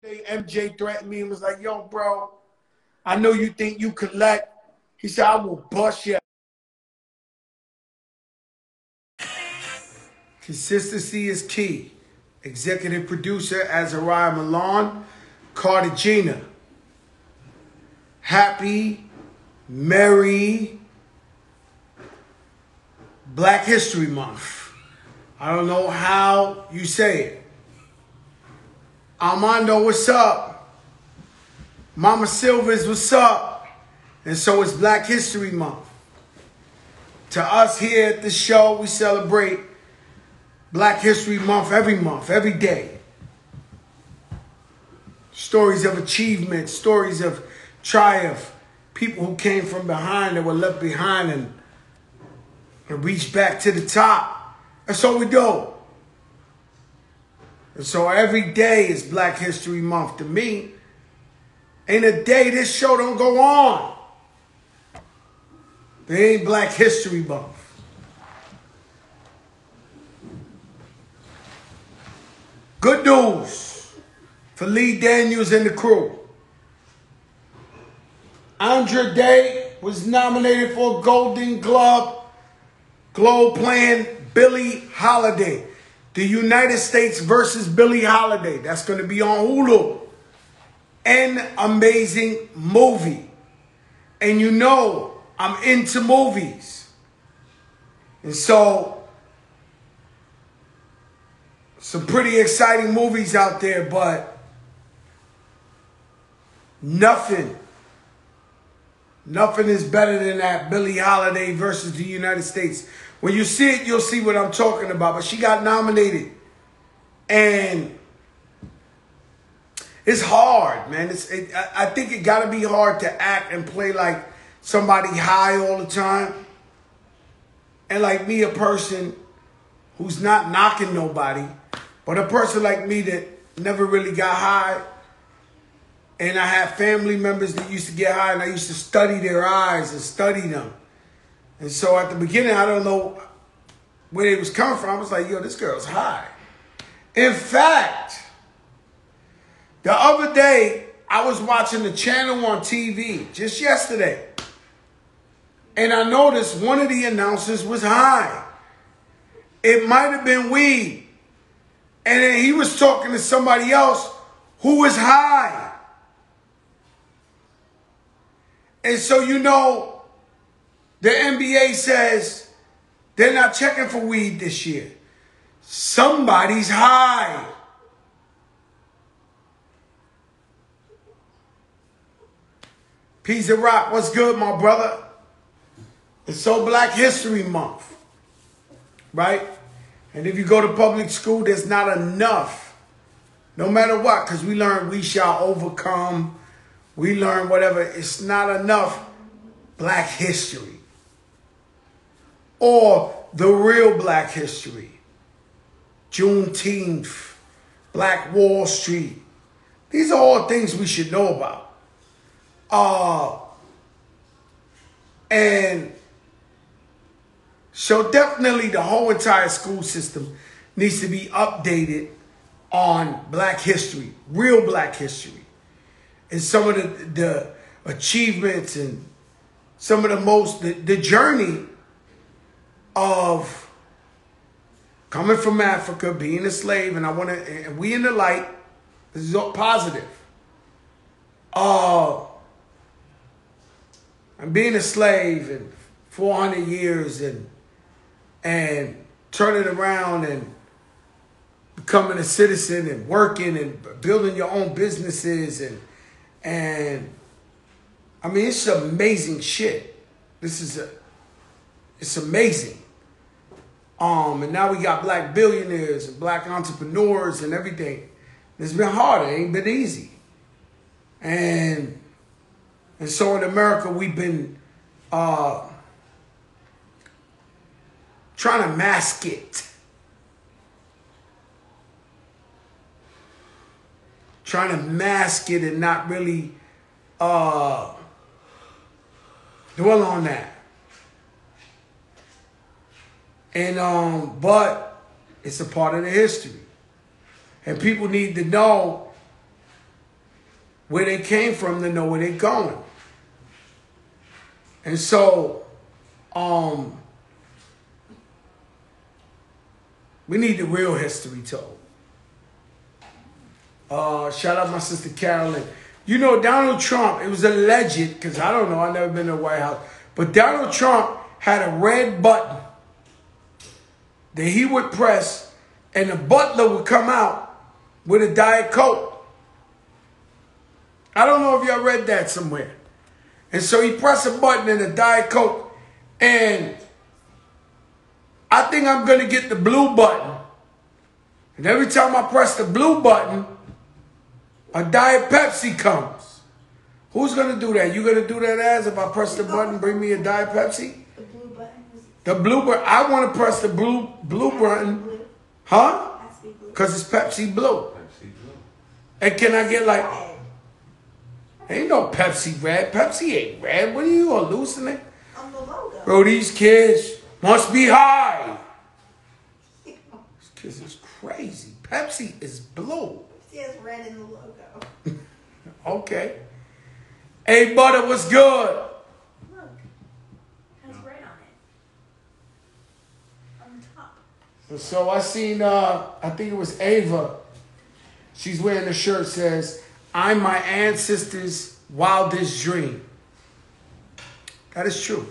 MJ threatened me and was like, yo, bro, I know you think you collect. He said, I will bust you. Consistency is key. Executive producer Azariah Milan, Cartagena. Happy, merry Black History Month. I don't know how you say it. Armando, what's up? Mama Silvers, what's up? And so it's Black History Month. To us here at the show, we celebrate Black History Month, every day. Stories of achievement, stories of triumph, people who came from behind that were left behind and reached back to the top. That's all we do. And so every day is Black History Month. To me, ain't a day this show don't go on. There ain't Black History Month. Good news for Lee Daniels and the crew. Andra Day was nominated for a Golden Globe playing Billie Holiday. The United States versus Billie Holiday. That's going to be on Hulu. An amazing movie. And you know I'm into movies. And so, some pretty exciting movies out there, but nothing is better than that Billie Holiday versus the United States. When you see it, you'll see what I'm talking about. But she got nominated. And it's hard, man. I think it got to be hard to act and play like somebody high all the time. And like me, a person who's not knocking nobody, but a person like me that never really got high. And I have family members that used to get high, and I used to study their eyes and study them. And so at the beginning, I don't know where it was coming from. I was like, yo, this girl's high. In fact, the other day, I was watching the channel on TV just yesterday. And I noticed one of the announcers was high. It might have been weed. And then he was talking to somebody else who was high. And so, you know, the NBA says they're not checking for weed this year. Somebody's high. Piece of rock, what's good, my brother? It's so Black History Month, right? And if you go to public school, there's not enough, no matter what, because we learn we shall overcome. We learn whatever. It's not enough Black history. Or the real Black history. Juneteenth, Black Wall Street. These are all things we should know about. And so definitely the whole entire school system needs to be updated on Black history, real Black history. And some of the achievements and some of the journey of coming from Africa, being a slave, and we in the light, this is all positive. And being a slave and 400 years and turning around and becoming a citizen and working and building your own businesses and I mean, it's amazing shit. It's amazing. And now we got Black billionaires and Black entrepreneurs and everything. It's been hard. It ain't been easy. And so in America, we've been trying to mask it. Trying to mask it and not really dwell on that. And but it's a part of the history. And people need to know where they came from to know where they're going. And so, we need the real history told. Shout out my sister Carolyn. You know, Donald Trump, it was alleged, because I don't know, I've never been to the White House, but Donald Trump had a red button that he would press, and the butler would come out with a Diet Coke. I don't know if y'all read that somewhere. And so he pressed a button in a Diet Coke, and I think I'm going to get the blue button. And every time I press the blue button, a Diet Pepsi comes. Who's going to do that? You going to do that as if I press the button, bring me a Diet Pepsi? The blue button. The blue button. I want to press the blue button. Huh? Because it's Pepsi Blue. Pepsi Blue. And can I get like... Ain't no Pepsi red. Pepsi ain't red. What are you hallucinating? On the logo. Bro, these kids must be high. These kids is crazy. Pepsi is blue. It has red in the logo. Okay. Hey, Butter, what's good? Look. It has red on it. On the top. So I seen, I think it was Ava. She's wearing a shirt that says, I'm my ancestors' wildest dream. That is true.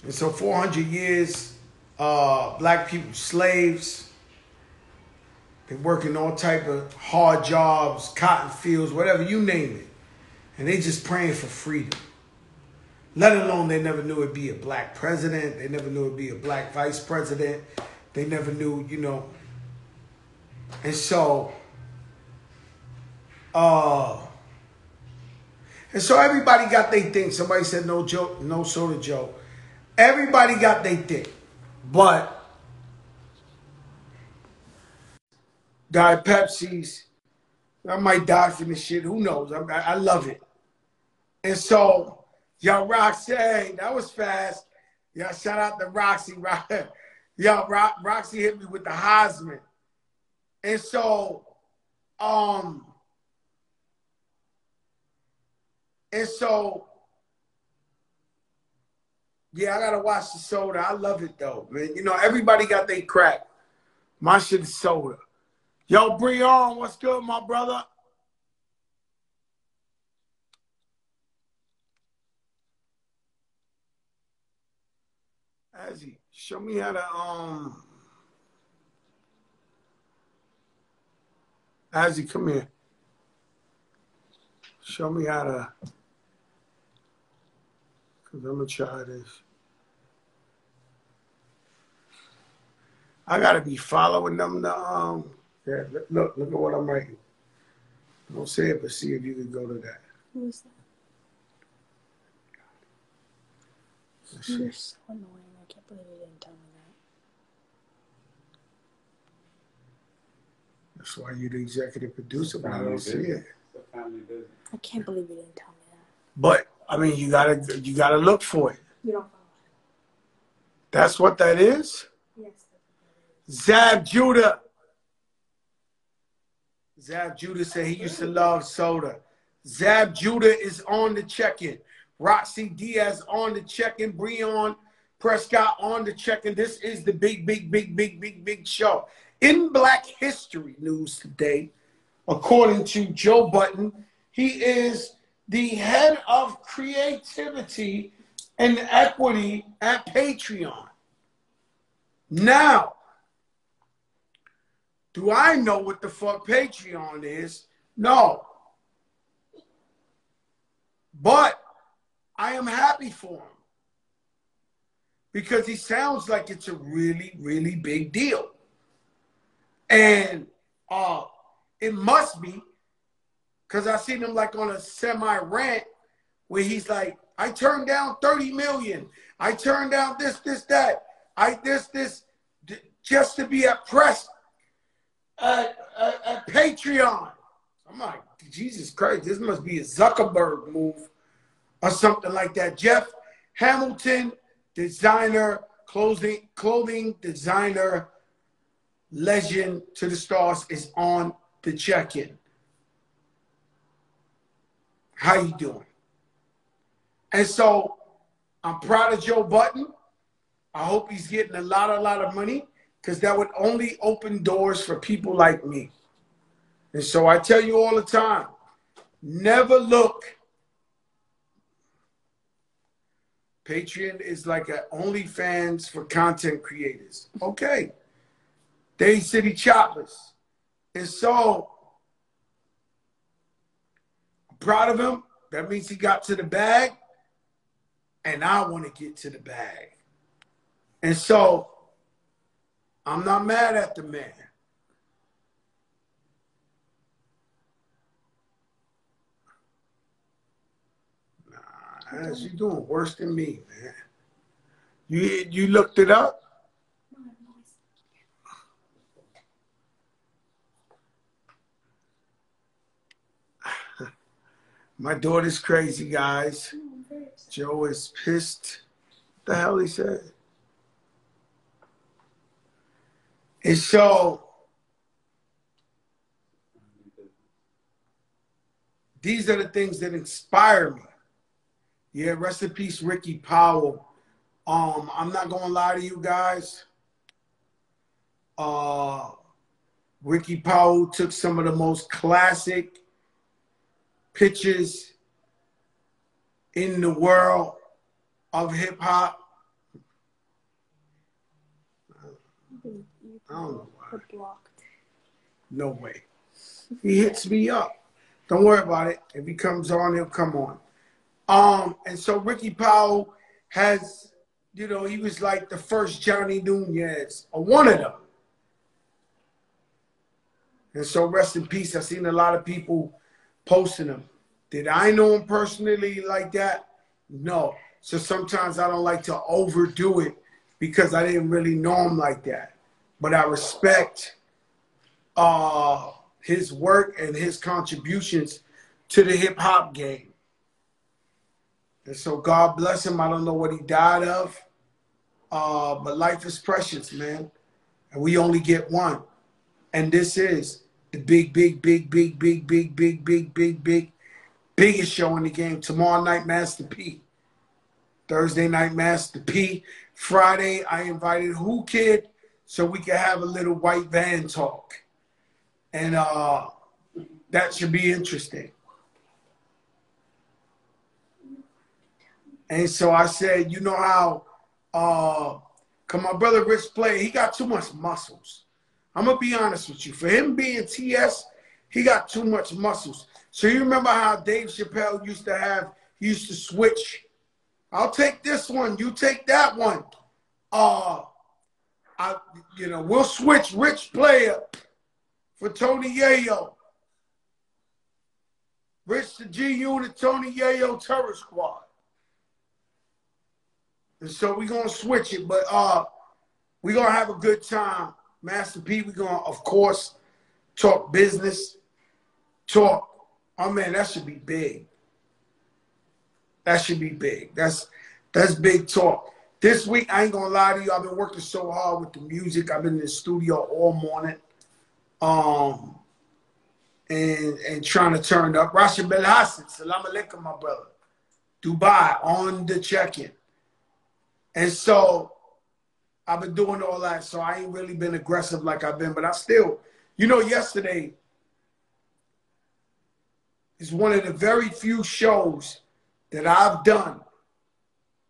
And so 400 years, black people, slaves, they working all type of hard jobs, cotton fields, whatever, you name it. And they just praying for freedom. Let alone they never knew it'd be a black president. They never knew it'd be a black vice president. They never knew, you know. And so, everybody got their thing. Somebody said no joke, no soda joke. Everybody got their thing. But Diet Pepsis, I might die from this shit. Who knows? I love it. And so, yo, Roxy, that was fast. Yo, shout out to Roxy. Yo, Roxy hit me with the Heisman. And so, yeah, I gotta watch the soda. I love it though, man. You know, everybody got their crack. My shit is soda. Yo, Breon, what's good, my brother? Azzy, show me how to Azzy, come here. Show me how to, because I'm going to try this. I got to be following them. Yeah, look at what I'm writing. Don't say it, but see if you can go to that. Who's that? You're so annoying. I can't believe you didn't tell me that. That's why you're the executive producer, but I don't see it. I can't believe you didn't tell me that. But I mean, you gotta look for it. You don't follow it. That's what that is? Yes. Zab Judah. Zab Judah said he used to love soda. Zab Judah is on the check-in. Roxy Diaz on the check-in. Breon Prescott on the check-in. This is the big show. In Black History News today, according to Joe Button, he is the head of creativity and equity at Patreon. Now, do I know what the fuck Patreon is? No. But I am happy for him because he sounds like it's a really, really big deal. And it must be because I seen him like on a semi-rant where he's like, I turned down 30 million. I turned down this, that. This, just to be at press at Patreon. I'm like, Jesus Christ, this must be a Zuckerberg move or something like that. Jeff Hamilton, designer, clothing designer, legend to the stars, is on the check-in. How you doing? And so I'm proud of Joe Budden. I hope he's getting a lot of money, because that would only open doors for people like me. And so I tell you all the time, never look. Patreon is like an OnlyFans for content creators. Okay. They City Choppers. And so I'm proud of him. That means he got to the bag. And I want to get to the bag. And so I'm not mad at the man. Nah, you doing worse than me, man. You looked it up? My daughter's crazy, guys. Joe is pissed. What the hell he said? And so these are the things that inspire me. Yeah, rest in peace, Ricky Powell. I'm not gonna lie to you guys. Ricky Powell took some of the most classic pictures in the world of hip hop. I don't know why. No way. He hits me up. Don't worry about it. If he comes on, he'll come on. And so Ricky Powell has, you know, he was like the first Johnny Nunez, or one of them. And so rest in peace. I've seen a lot of people posting him. Did I know him personally like that? No. So sometimes I don't like to overdo it because I didn't really know him like that. But I respect his work and his contributions to the hip hop game. And so God bless him. I don't know what he died of. But life is precious, man. And we only get one. And this is the biggest show in the game. Tomorrow night, Master P. Thursday night, Master P. Friday, I invited Who Kid so we can have a little white van talk. And that should be interesting. And so I said, you know how, cause my brother Rich Player, he got too much muscles. I'm gonna be honest with you. For him being TS, he got too much muscles. So you remember how Dave Chappelle used to switch. I'll take this one, you take that one. We'll switch Rich Player for Tony Yayo. Rich the G Unit, Tony Yayo, Terror Squad. And so we're going to switch it, but we're going to have a good time. Master P, we're going to, of course, talk business, talk. Oh, man, that should be big. That should be big. That's big talk. This week, I ain't going to lie to you, I've been working so hard with the music. I've been in the studio all morning and trying to turn it up. Rashid Belhassan, salam alaikum, my brother. Dubai, on the check-in. And so I've been doing all that. So I ain't really been aggressive like I've been. But I still, yesterday is one of the very few shows that I've done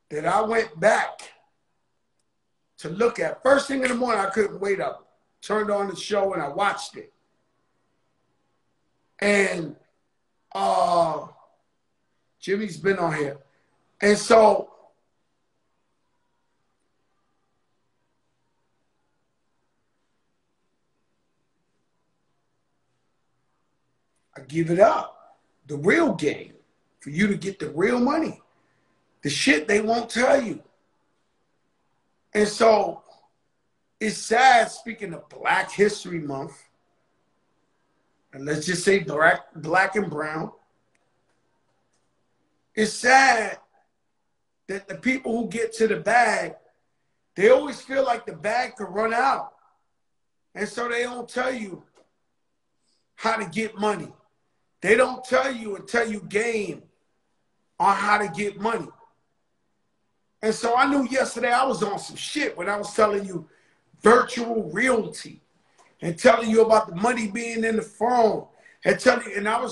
that I went back to look at. First thing in the morning, I couldn't wait up. Turned on the show and I watched it. And Jimmy's been on here. And so I give it up. The real game. For you to get the real money. The shit they won't tell you. And so it's sad, speaking of Black History Month, and let's just say black and brown, it's sad that the people who get to the bag, they always feel like the bag could run out. And so they don't tell you how to get money. They don't tell you until you game on how to get money. And so I knew yesterday I was on some shit when I was telling you virtual realty and telling you about the money being in the phone and telling you, and I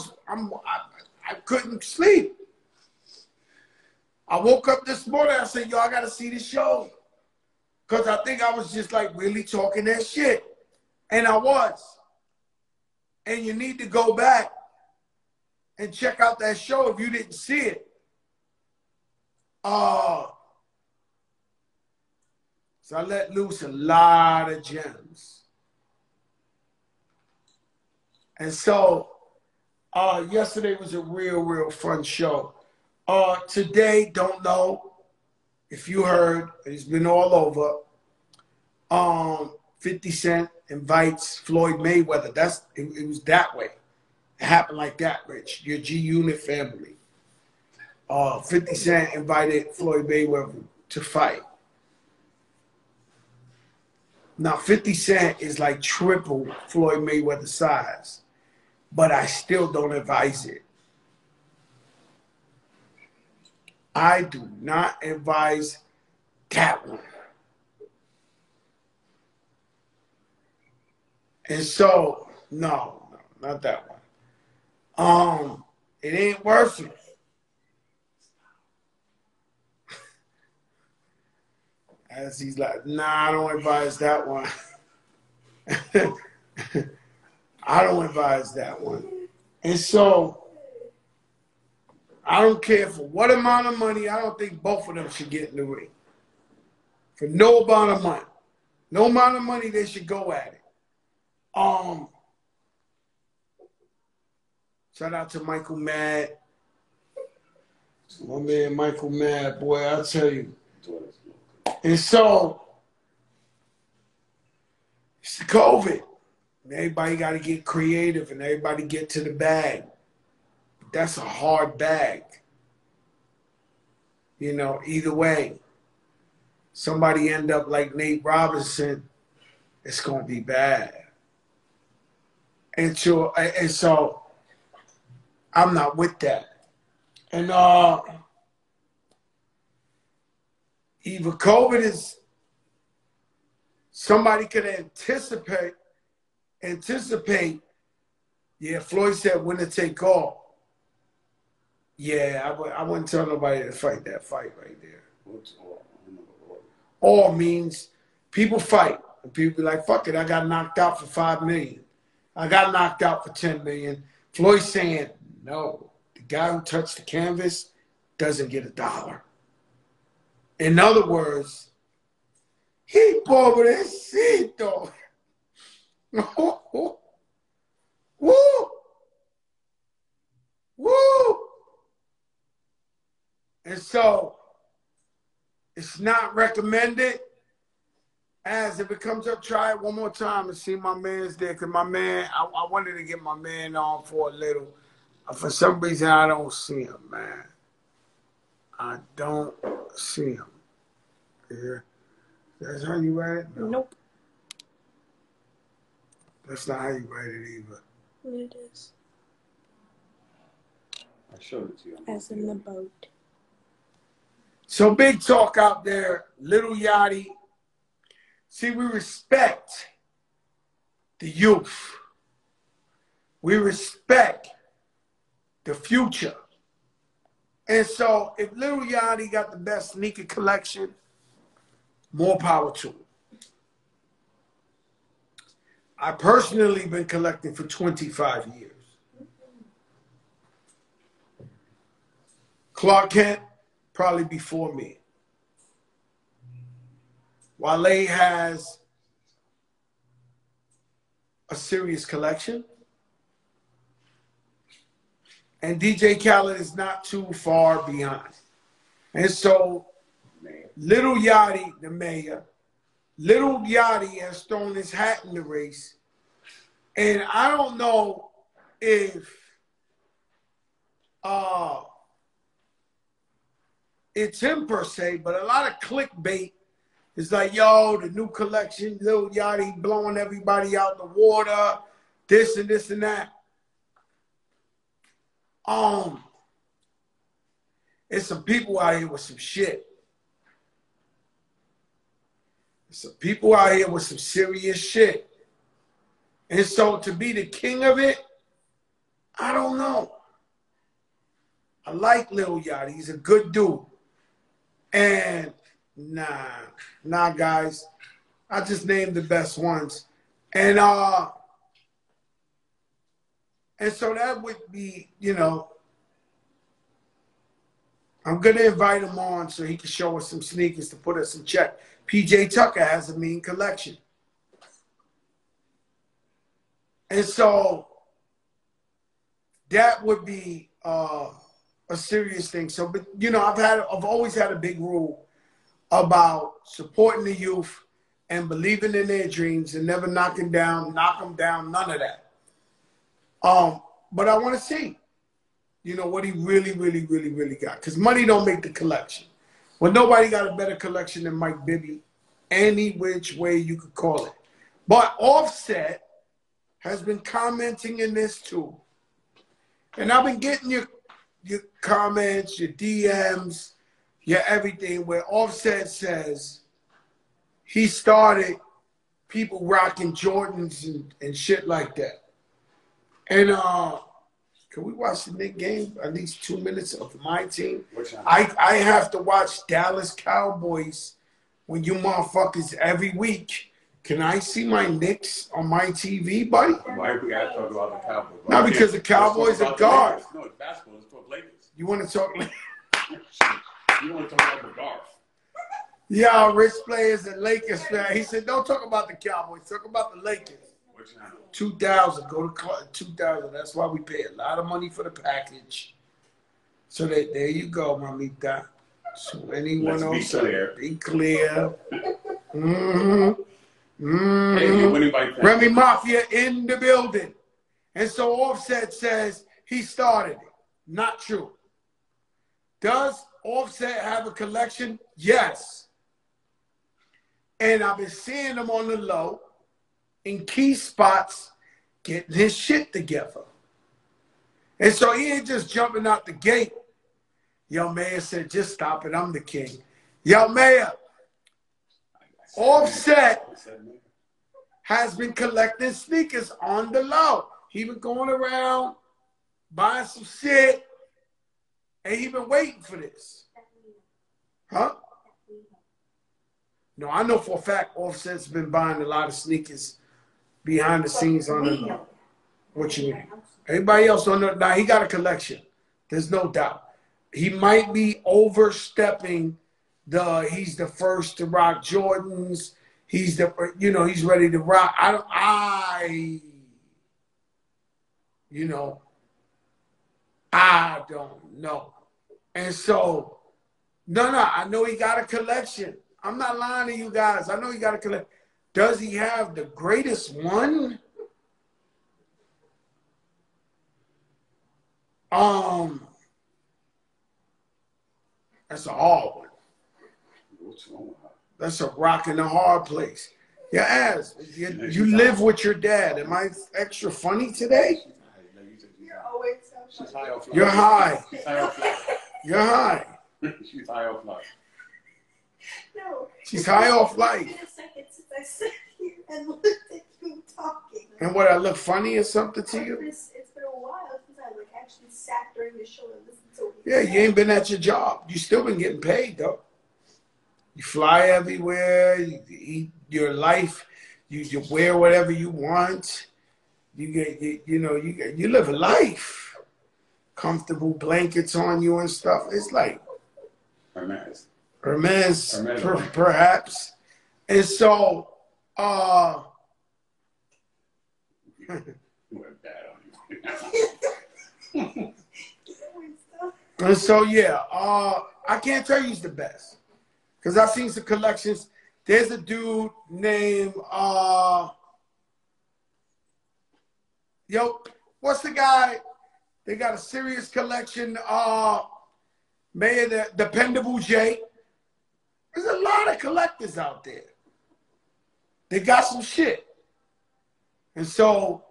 couldn't sleep. I woke up this morning, I said, yo, I gotta see this show. Cause I think I was just like really talking that shit. And I was. And you need to go back and check out that show if you didn't see it. So I let loose a lot of gems. And so yesterday was a real fun show. Today, don't know if you heard, it's been all over. 50 Cent invites Floyd Mayweather. It was that way. It happened like that, Rich. Your G-Unit family. 50 Cent invited Floyd Mayweather to fight. Now, 50 Cent is like triple Floyd Mayweather's size, but I still don't advise it. I do not advise that one. And so, no, not that one. It ain't worth it. As he's like, nah, I don't advise that one. I don't advise that one. And so, I don't care for what amount of money. I don't think both of them should get in the ring. For no amount of money. No amount of money, they should go at it. Shout out to Michael Mad. My man Michael Mad, boy, I'll tell you. And so, it's the COVID. Everybody got to get creative and everybody get to the bag. That's a hard bag. You know, either way, somebody end up like Nate Robinson, it's going to be bad. And so I'm not with that. And either COVID is, somebody could anticipate, yeah, Floyd said winner take all. Yeah, I wouldn't tell nobody to fight that fight right there. All means people fight. And people be like, fuck it, I got knocked out for $5 million. I got knocked out for $10 million. Floyd saying, no, the guy who touched the canvas doesn't get $1. In other words, he pobrecito. Woo! Woo! And so, it's not recommended. As if it comes up, try it one more time and see my man's there. Because my man, I wanted to get my man on for a little. For some reason, I don't see him, man. I don't see him. Yeah. That's how you write it? No. Nope. That's not how you write it either. It is. I showed it to you. As in the boat. So big talk out there. Lil Yachty. See, we respect the youth. We respect the future. And so if Lil Yachty got the best sneaker collection, more power to him. I personally been collecting for 25 years. Clark Kent, probably before me. Wale has a serious collection. And DJ Khaled is not too far behind. And so, Lil Yachty, the mayor, Lil Yachty has thrown his hat in the race. And I don't know if it's him per se, but a lot of clickbait is like, yo, the new collection, Lil Yachty blowing everybody out the water, this and this and that. It's some people out here with some shit. Some people out here with some serious shit. And so to be the king of it, I don't know. I like Lil Yachty. He's a good dude. And nah, guys. I just named the best ones. And so that would be, you know, I'm going to invite him on so he can show us some sneakers to put us in check. PJ Tucker has a mean collection. And so that would be a serious thing. So, but, you know, I've always had a big rule about supporting the youth and believing in their dreams and never knock them down, none of that. But I want to see, you know, what he really got. Because money don't make the collection. Well, nobody got a better collection than Mike Bibby, any which way you could call it. But Offset has been commenting in this too. And I've been getting your comments, your DMs, your everything, where Offset says he started people rocking Jordans and shit like that. And can we watch the Knicks game? At least 2 minutes of my team. I have to watch Dallas Cowboys when you motherfuckers every week. Can I see my Knicks on my TV, buddy? Why we gotta talk about the Cowboys? Not because the Cowboys are garbage. No, it's basketball. Let's talk Lakers. You want to talk? You want to talk about the Garth? Yeah, rich players and Lakers fan. He said, don't talk about the Cowboys. Talk about the Lakers. Which channel? 2000. Go to 2000. That's why we pay a lot of money for the package. So there you go, mamita. So anyone else? Be clear. Hey, Remy Mafia in the building. And so Offset says he started it. Not true. Does Offset have a collection? Yes. And I've been seeing him on the low in key spots getting his shit together. And so he ain't just jumping out the gate. Yo, Mayor said, just stop it. I'm the king. Yo, Mayor. Offset has been collecting sneakers on the low. He been going around buying some shit, and he been waiting for this. Huh? No, I know for a fact Offset's been buying a lot of sneakers behind the scenes on the low. What you mean? Everybody else don't know. Now, he got a collection. There's no doubt. He might be overstepping he's the first to rock Jordans. He's he's ready to rock. I don't know. And so, no, I know he got a collection. I'm not lying to you guys. I know he got a collection. Does he have the greatest one? That's a hard one. That's a rock in a hard place. Your ass. You live with your dad. Am I extra funny today? You're always so funny. You're high. She's high off life. You're high. She's high off life. No. She's high off life. It's been a second since I sat here and looked at you talking. And what, I look funny or something to you? It's been a while since I actually sat during the show and listened to it. Yeah, you ain't been at your job. You still been getting paid, though. You fly everywhere. You eat your life. You wear whatever you want. You live a life. Comfortable blankets on you and stuff. It's like Hermes, perhaps. And so, and so, yeah, I can't tell you he's the best. Because I've seen some collections. There's a dude named, what's the guy? They got a serious collection. Mayor, the Dependable J. There's a lot of collectors out there. They got some shit. And so,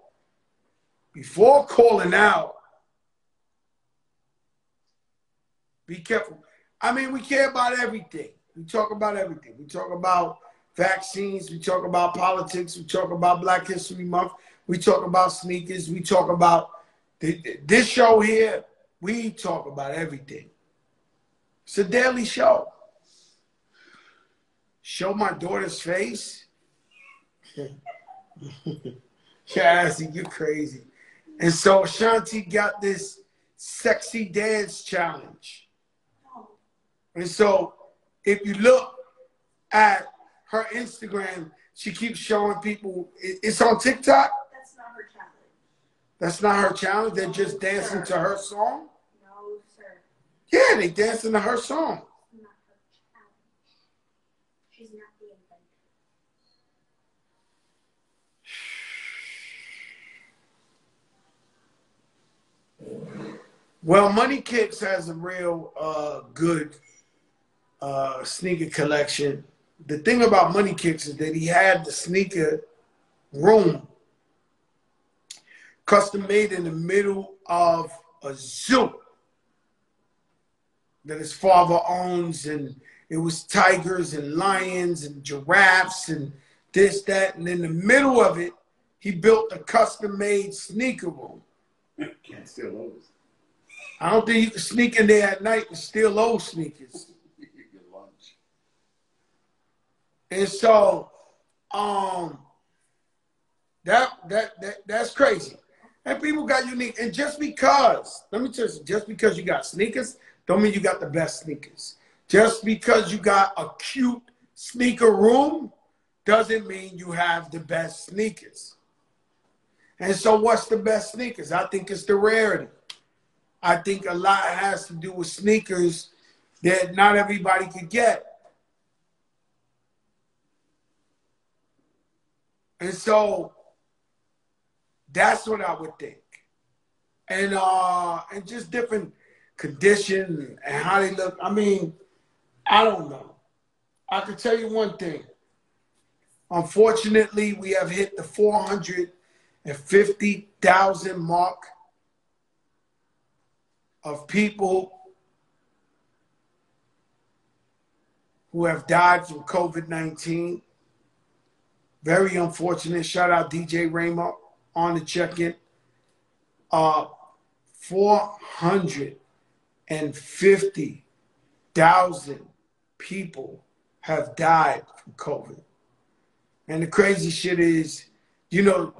before calling out Be careful. I mean, we care about everything. We talk about everything. We talk about vaccines. We talk about politics. We talk about Black History Month. We talk about sneakers. We talk about this show here. We talk about everything. It's a daily show. Show my daughter's face. Cassie, you're crazy. And so Ashanti got this sexy dance challenge. And so if you look at her Instagram, she keeps showing people, it's on TikTok? That's not her challenge. That's not her challenge? They're just dancing to her song? No, sir. Yeah, they dancing to her song. It's not her challenge. She's not the inventor. Well, Money Kicks has a real good sneaker collection. The thing about Money Kicks is that he had the sneaker room custom made in the middle of a zoo that his father owns, and it was tigers and lions and giraffes and this, that, and in the middle of it, he built a custom-made sneaker room. Can't steal those. I don't think you can sneak in there at night and steal those sneakers. Your lunch. And so, that's crazy. And people got unique. And just because, let me tell you, just because you got sneakers, don't mean you got the best sneakers. Just because you got a cute sneaker room, doesn't mean you have the best sneakers. And so what's the best sneakers? I think it's the rarity. I think a lot has to do with sneakers that not everybody could get. And so that's what I would think. And just different condition and how they look. I mean, I don't know. I can tell you one thing. Unfortunately, we have hit the 450,000 mark of people who have died from COVID-19. Very unfortunate. Shout out DJ Ramo on the check-in. 450,000 people have died from COVID. And the crazy shit is, you know,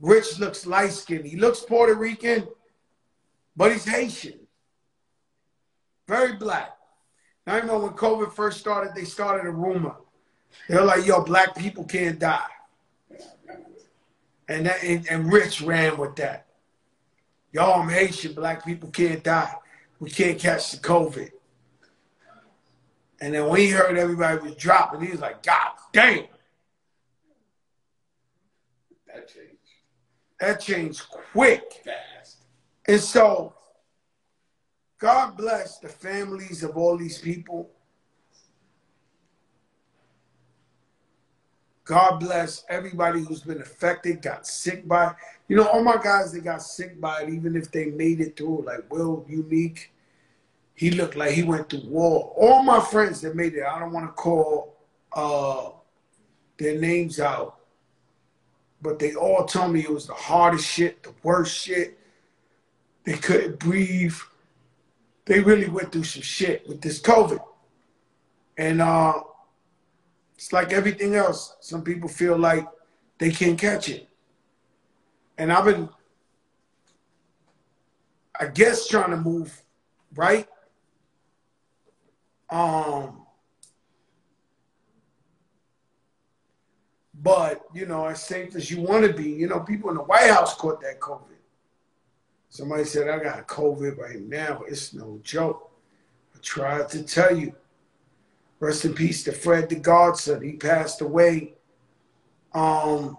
Rich looks light-skinned. He looks Puerto Rican, but he's Haitian. Very black. Now, I remember when COVID first started, they started a rumor. They were like, yo, black people can't die. And Rich ran with that. Yo, I'm Haitian, black people can't die. We can't catch the COVID. And then when he heard everybody was dropping, he was like, God damn. That changed. That changed quick. Fast. And so, God bless the families of all these people. God bless everybody who's been affected, got sick by it. You know, all my guys that got sick by it, even if they made it through, like Will Unique, he looked like he went through war. All my friends that made it, I don't want to call their names out, but they all told me it was the hardest shit, the worst shit. They couldn't breathe. They really went through some shit with this COVID. And it's like everything else. Some people feel like they can't catch it. And I've been, I guess, trying to move right. But, you know, as safe as you want to be, you know, people in the White House caught that COVID. Somebody said, I got COVID right now. It's no joke. I tried to tell you. Rest in peace to Fred the Godson. He passed away. Man.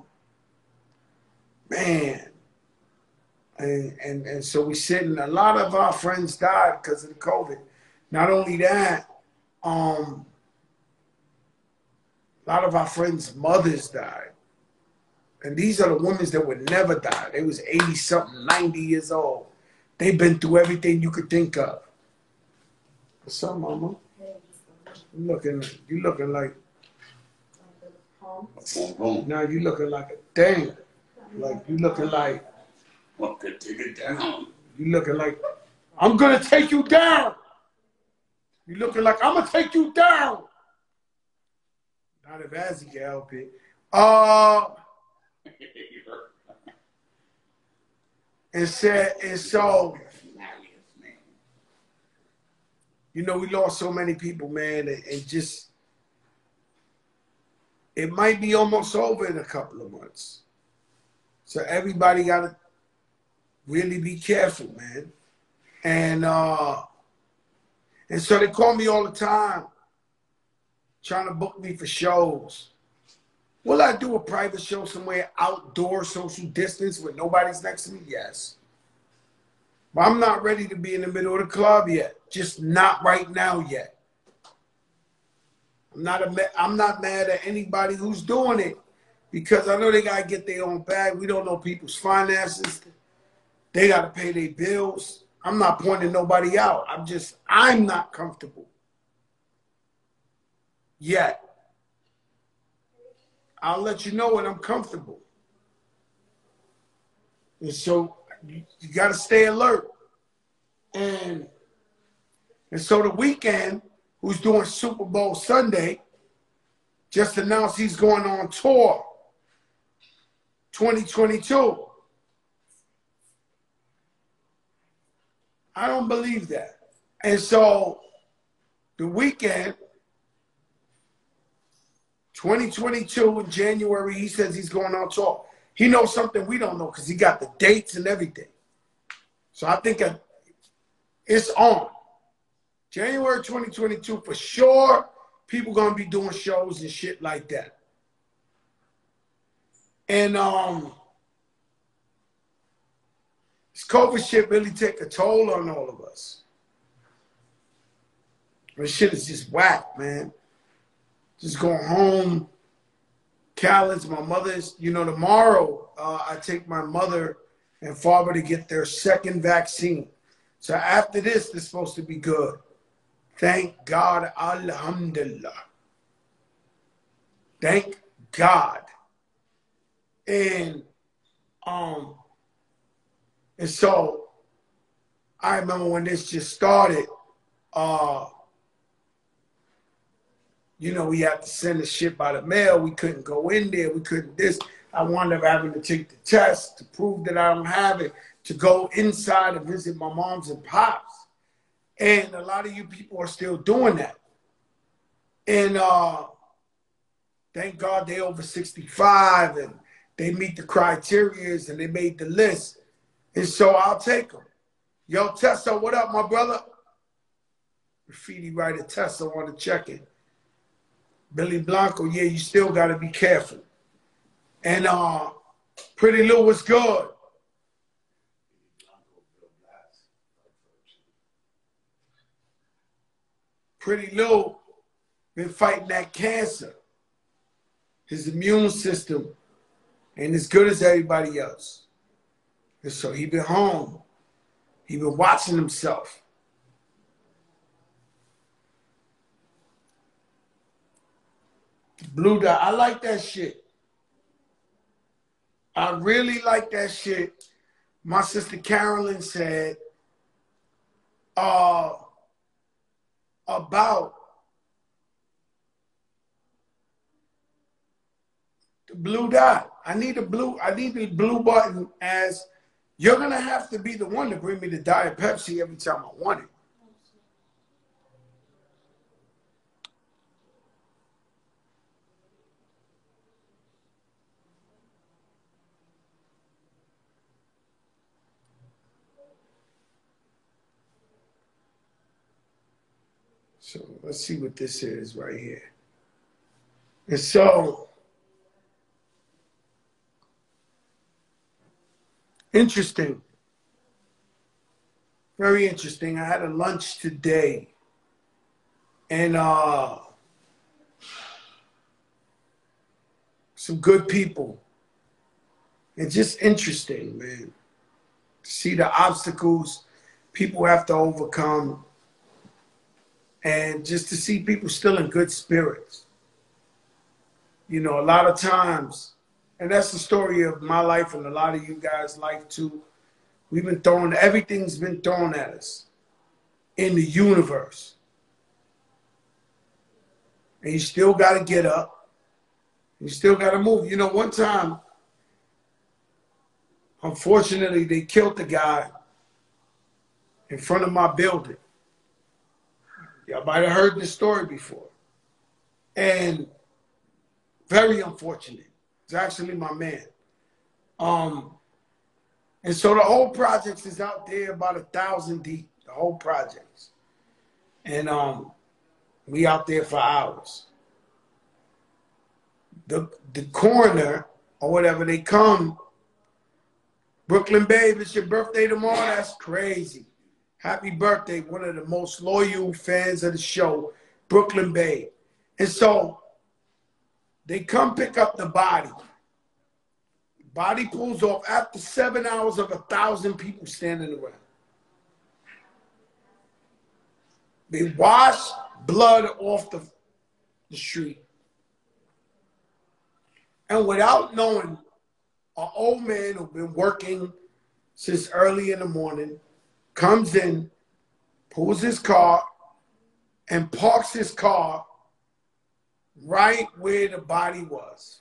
And so we sitting, a lot of our friends died because of the COVID. Not only that, a lot of our friends' mothers died. And these are the women that would never die. They was 80-something, 90 years old. They've been through everything you could think of. What's up, mama? You looking like, Boom, boom. now you looking like a dang. Like, you looking like, Want to take it down. you looking like, I'm gonna take you down. You looking like, I'm gonna take you down. Not if Azzy can help it. And so, you know, we lost so many people, man, and just, it might be almost over in a couple of months. So everybody got to really be careful, man. And so they call me all the time, trying to book me for shows. Will I do a private show somewhere outdoor, social distance, where nobody's next to me? Yes. But I'm not ready to be in the middle of the club yet. Just not right now yet. I'm not mad at anybody who's doing it, because I know they got to get their own bag. We don't know people's finances. They got to pay their bills. I'm not pointing nobody out. I'm not comfortable yet. I'll let you know when I'm comfortable. And so you got to stay alert. And so the Weeknd, who's doing Super Bowl Sunday, just announced he's going on tour 2022. I don't believe that. And so the Weeknd, 2022 in January, he says he's going on tour. He knows something we don't know because he got the dates and everything. So I think it's on. January 2022 for sure. People gonna be doing shows and shit like that. And this COVID shit really take a toll on all of us. This shit is just whack, man. Just going home. Callens, my mother's, tomorrow I take my mother and father to get their second vaccine. So after this, they're supposed to be good. Thank God, alhamdulillah. Thank God. And so I remember when this just started, we had to send the shit by the mail. We couldn't go in there. We couldn't this. I wound up having to take the test to prove that I don't have it, to go inside and visit my moms and pops. And a lot of you people are still doing that. And thank God they over 65 and they meet the criteria and they made the list. And so I'll take them. Yo, Tessa, what up, my brother? Graffiti writer Tessa on the check-in. Billy Blanco, yeah, you still got to be careful. And Pretty Lou was good. Pretty Lou been fighting that cancer. His immune system ain't as good as everybody else. And so he been home. He been watching himself. Blue Dot, I like that shit. I really like that shit. My sister Carolyn said about the blue dot. I need the blue button, as you're gonna have to be the one to bring me the Diet Pepsi every time I want it. So let's see what this is right here. And so, interesting. Very interesting. I had a lunch today. And some good people. It's just interesting, man. To see the obstacles people have to overcome and just to see people still in good spirits. You know, a lot of times, and that's the story of my life and a lot of you guys' life too. We've been thrown, everything's been thrown at us in the universe. And you still got to get up. You still got to move. You know, one time, unfortunately, they killed the guy in front of my building. Y'all might have heard this story before. And very unfortunate. It's actually my man. And so the whole project is out there about 1,000 deep, the whole project. And we out there for hours. The coroner or whatever, they come. Brooklyn babe, it's your birthday tomorrow? That's crazy. Happy birthday, one of the most loyal fans of the show, Brooklyn babe. And so they come pick up the body. Body pulls off after 7 hours of 1,000 people standing around. They wash blood off the street. And without knowing, an old man who's been working since early in the morning comes in, pulls his car, and parks his car right where the body was.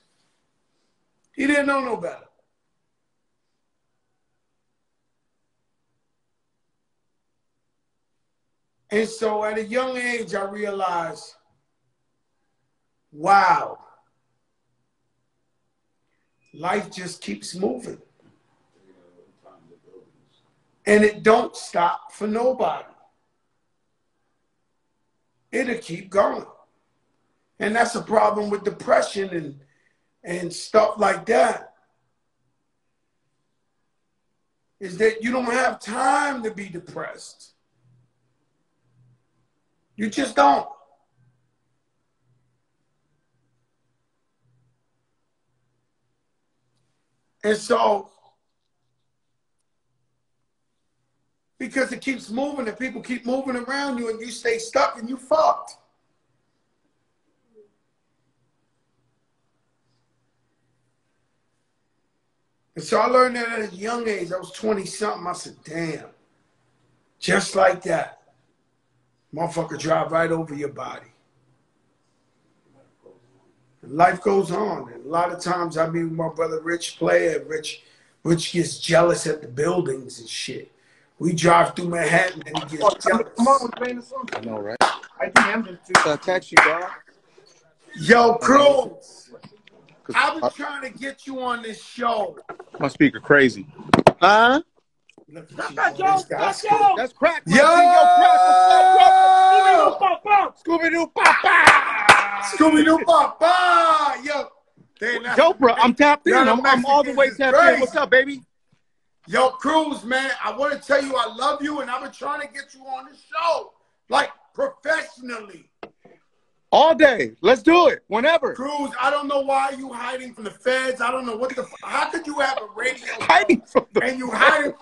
He didn't know no better. And so at a young age, I realized, wow, life just keeps moving. And it don't stop for nobody. It'll keep going. And that's a problem with depression and stuff like that. Is that you don't have time to be depressed. You just don't. And so, because it keeps moving and people keep moving around you and you stay stuck and you fucked. And so I learned that at a young age. I was 20-something. I said, damn, just like that, motherfucker drive right over your body. And life goes on. And a lot of times I meet with my brother Rich Player. Rich gets jealous at the buildings and shit. We drive through Manhattan and he gets jealous. Come on, playing the song. I know, right? I DM'd him to text you, dog. Yo, Cruz, I've been trying to get you on this show. My speaker crazy. Huh? Look Stop at that, you, Joe. that's That's crack. Yo! Scooby-Doo Papa. Scooby-Doo Papa. Scooby-Doo Papa. Yo. Yo, bro, I'm tapped in. I'm all the way tapped in. What's up, baby? Yo, Cruz, man, I want to tell you I love you, and I've been trying to get you on the show, like, professionally. All day. Let's do it. Whenever. Cruz, I don't know why you hiding from the feds. I don't know what the how could you have a radio hiding from the and you hiding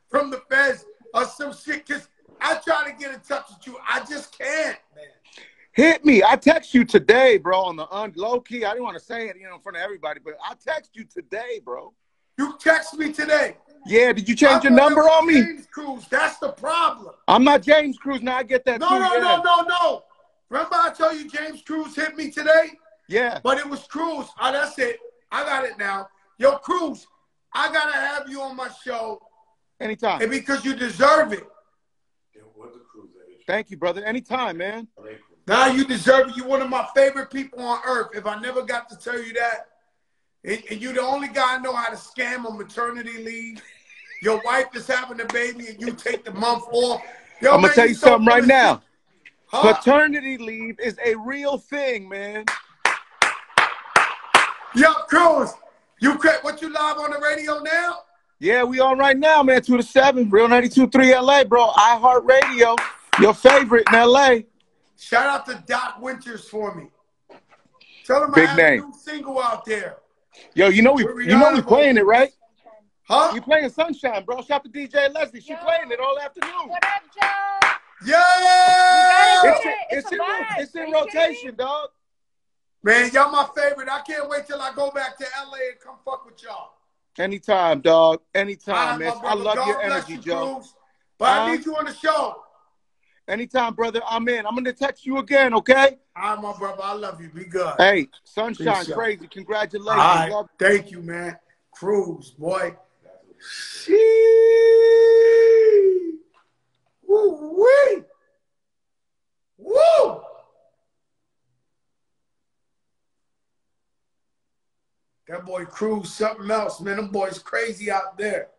from the feds or some shit? Because I try to get in touch with you. I just can't, man. Hit me. I text you today, bro, on the low key. I didn't want to say it, in front of everybody, but I text you today, bro. You text me today. Yeah, did you change your number on me? James Cruz, that's the problem. I'm not James Cruz. Now I get that too. No. Remember I told you James Cruz hit me today? Yeah. But it was Cruz. Oh, that's it. I got it now. Yo, Cruz, I got to have you on my show. Anytime. And because you deserve it. Thank you, brother. Anytime, man. Now you deserve it. You're one of my favorite people on earth. If I never got to tell you that. And you're the only guy I know how to scam on maternity leave. Your wife is having a baby and you take the month off. Yo, I'm going to tell you something right now. Huh? Paternity leave is a real thing, man. Yo, Cruz, what you live on the radio now? Yeah, we on right now, man. 2 to 7, Real 92.3 LA, bro. iHeartRadio, your favorite in LA. Shout out to Doc Winters for me. Tell him Big I have name. a new single out there. Yo, you know we playing it, right? Huh? We playing Sunshine, bro. Shout out to DJ Leslie. She playing it all afternoon. What up, Joe? Yeah! It's a vibe. It's in rotation, dog. Man, y'all my favorite. I can't wait till I go back to LA and come fuck with y'all. Anytime, dog. All Anytime, right, man. my I brother. love God your bless energy, you, Joe. Cruz. But I need you on the show. Anytime, brother. I'm in. I'm gonna text you again, okay? All right, my brother. I love you. Be good. Hey, sunshine, Peace out. crazy. Congratulations. All right. Love. Thank you, man. Cruz, boy. Sheesh. Woo-wee. Woo! That boy Cruz, something else, man. Them boys crazy out there.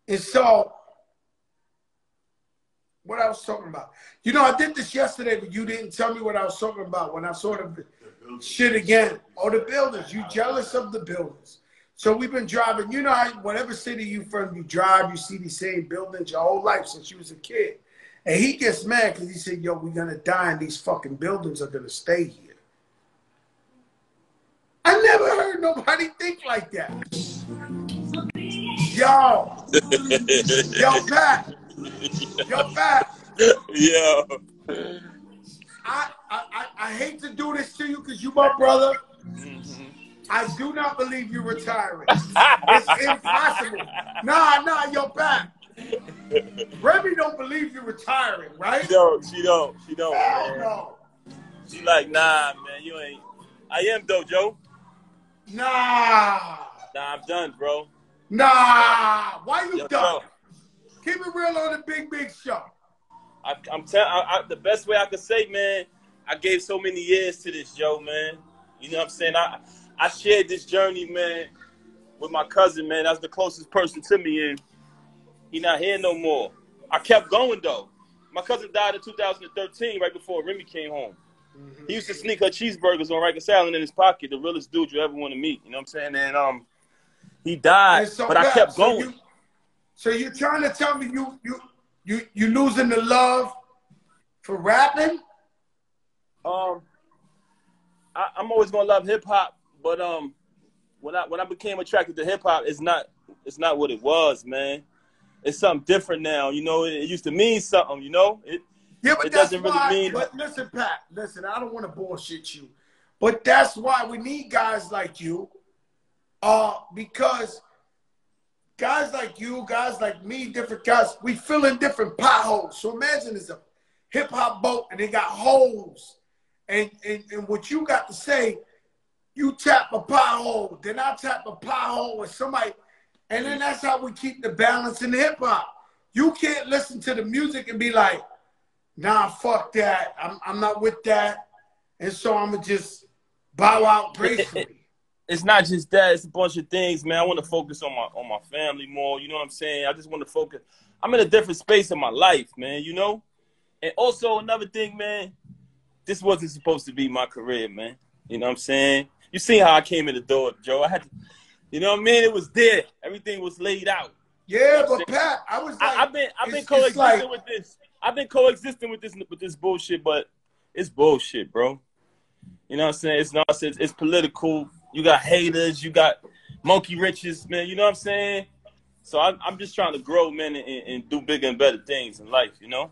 And so, what I was talking about. You know, I did this yesterday, but you didn't tell me what I was talking about when I saw the shit again. Oh, the buildings. You jealous of the buildings. So we've been driving. You know, whatever city you from, you drive, you see these same buildings your whole life since you was a kid. And he gets mad because he said, yo, we're going to die and these fucking buildings are going to stay here. I never heard nobody think like that. Yo. Yo, Pat. Yo, Pat. Yo. I hate to do this to you because you my brother. I do not believe you're retiring. It's impossible. Nah, yo, Pat. Remy don't believe you're retiring, right? She don't. Hell Man. no. She like, nah, man, you ain't. I am though, Joe. Nah. Nah, I'm done, bro. Nah. Why you Yo, done? Joe, Keep it real on the big show. I'm telling. The best way I could say, man, I gave so many years to this, Joe, man. You know what I'm saying? I shared this journey, man, with my cousin, man. That's the closest person to me, and he not here no more. I kept going though. My cousin died in 2013, right before Remy came home. He used to sneak her cheeseburgers on Rikers Island in his pocket, the realest dude you ever want to meet. You know what I'm saying? And he died, So, but I Pat, kept going. So you're trying to tell me you losing the love for rapping? I'm always gonna love hip hop, but when I became attracted to hip hop, it's not what it was, man. It's something different now. You know, it used to mean something. You know, Yeah, but it that's doesn't why. really mean. But listen, Pat. Listen, I don't want to bullshit you, but that's why we need guys like you. Because guys like you, guys like me, different guys, we fill in different potholes. So imagine it's a hip hop boat and they got holes, and what you got to say, you tap a pothole, then I tap a pothole with somebody, and then that's how we keep the balance in hip hop. You can't listen to the music and be like, nah, fuck that. I'm not with that. And so I'm going to just bow out gracefully. It's not just that. It's a bunch of things, man. I want to focus on my family more. You know what I'm saying? I just want to focus. I'm in a different space in my life, man, you know? And also another thing, man, this wasn't supposed to be my career, man. You know what I'm saying? You see how I came in the door, Joe. I had to, you know what I mean? It was there. Everything was laid out. Yeah, you know but Pat, I was like, I've been coexisting with this. I've been coexisting with this bullshit, but it's bullshit, bro. You know what I'm saying? It's nonsense. It's political. You got haters. You got monkey riches, man. You know what I'm saying? So I'm just trying to grow, man, and do bigger and better things in life, you know?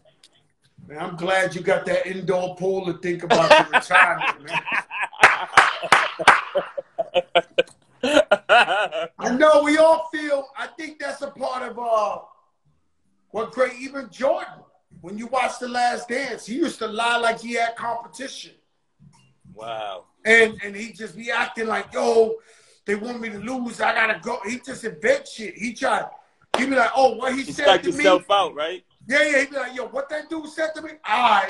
Man, I'm glad you got that indoor pool to think about your retirement, man. I know we all feel, I think that's a part of what great, even Jordan, when you watch The Last Dance, he used to lie like he had competition. Wow. And he just be acting like, yo, they want me to lose, I gotta go. He just invent shit. He be like, oh, what he said Psych to me. yourself out, right? Yeah, he'd be like, yo, what that dude said to me? All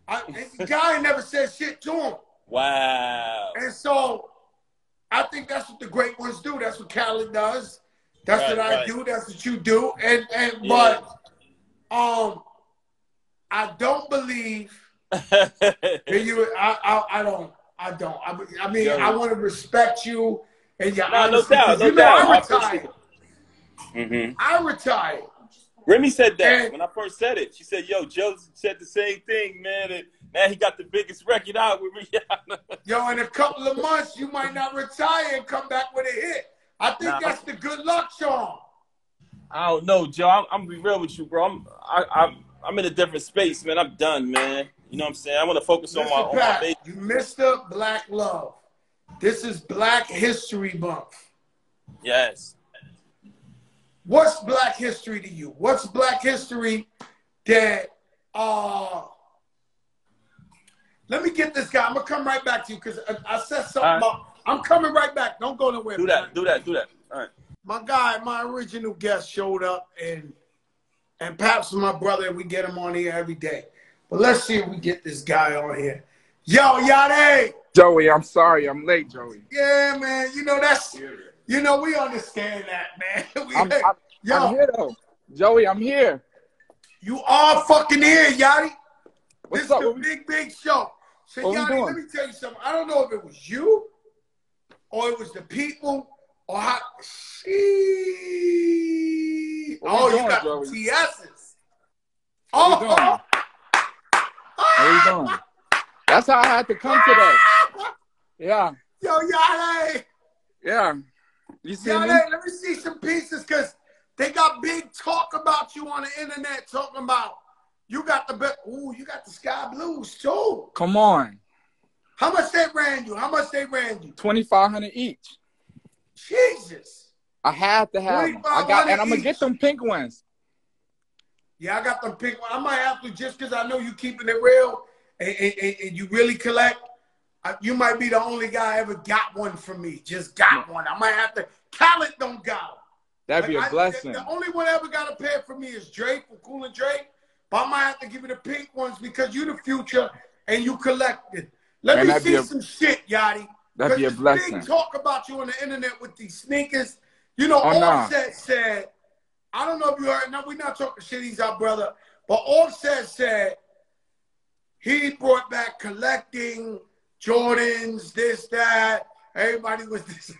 right. The guy never said shit to him. Wow. And so I think that's what the great ones do. That's what Khaled does. That's what I do. That's what you do. But I don't believe that you. I don't. I mean, I want to respect you and your honesty. No doubt. I retired. I retired. Remy said that when I first said it. She said, yo, Joe said the same thing, man. And now he got the biggest record out with Rihanna. Yo, in a couple of months, you might not retire and come back with a hit. I think that's the good luck, Sean. I don't know, Joe. I'm gonna be real with you, bro. I'm in a different space, man. I'm done, man. You know what I'm saying? I want to focus on Listen, my Pat, baby. you Mr. Black Love. This is Black History Month. Yes. What's Black history to you? What's Black history that let me get this guy. I'm gonna come right back to you because I said something about I'm coming right back. Don't go nowhere. Do that. All right. My guy, my original guest showed up and Paps is my brother, and we get him on here every day. But let's see if we get this guy on here. Yo, Yachty! Joey, I'm sorry. I'm late, Joey. Yeah, man. You know, we understand that, man. I'm here, though. Joey, I'm here. You are fucking here, Yachty. What's This up? is a big show. So, what we Yachty, doing? let me tell you something. I don't know if it was you or it was the people or how. Oh, you doing, got Joey? the TSs. What we doing? What we doing? That's how I had to come today. Yeah. Yo, Yachty. Yeah. You see me? Yachty, let me see some pieces because they got big talk about you on the internet talking about you got the best. Ooh, you got the Sky Blues too. Come on. How much they ran you? 2,500 each. Jesus. I had to have them. And I'm gonna get them pink ones. Yeah, I got them pink ones. I might have to just because I know you keeping it real and you really collect. You might be the only guy ever got one from me. Just got one. I might have to. Khaled don't got them. That'd be a blessing. The only one ever got a pair from me is Drake for Cool and Drake. But I might have to give you the pink ones because you the future and you collected. Let me see some shit, Yachty. That'd be a blessing. Big talk about you on the internet with these sneakers. You know, Offset said, I don't know if you heard. No, we're not talking shit. He's our brother. But Offset said he brought back collecting Jordans, this, that. Everybody was this.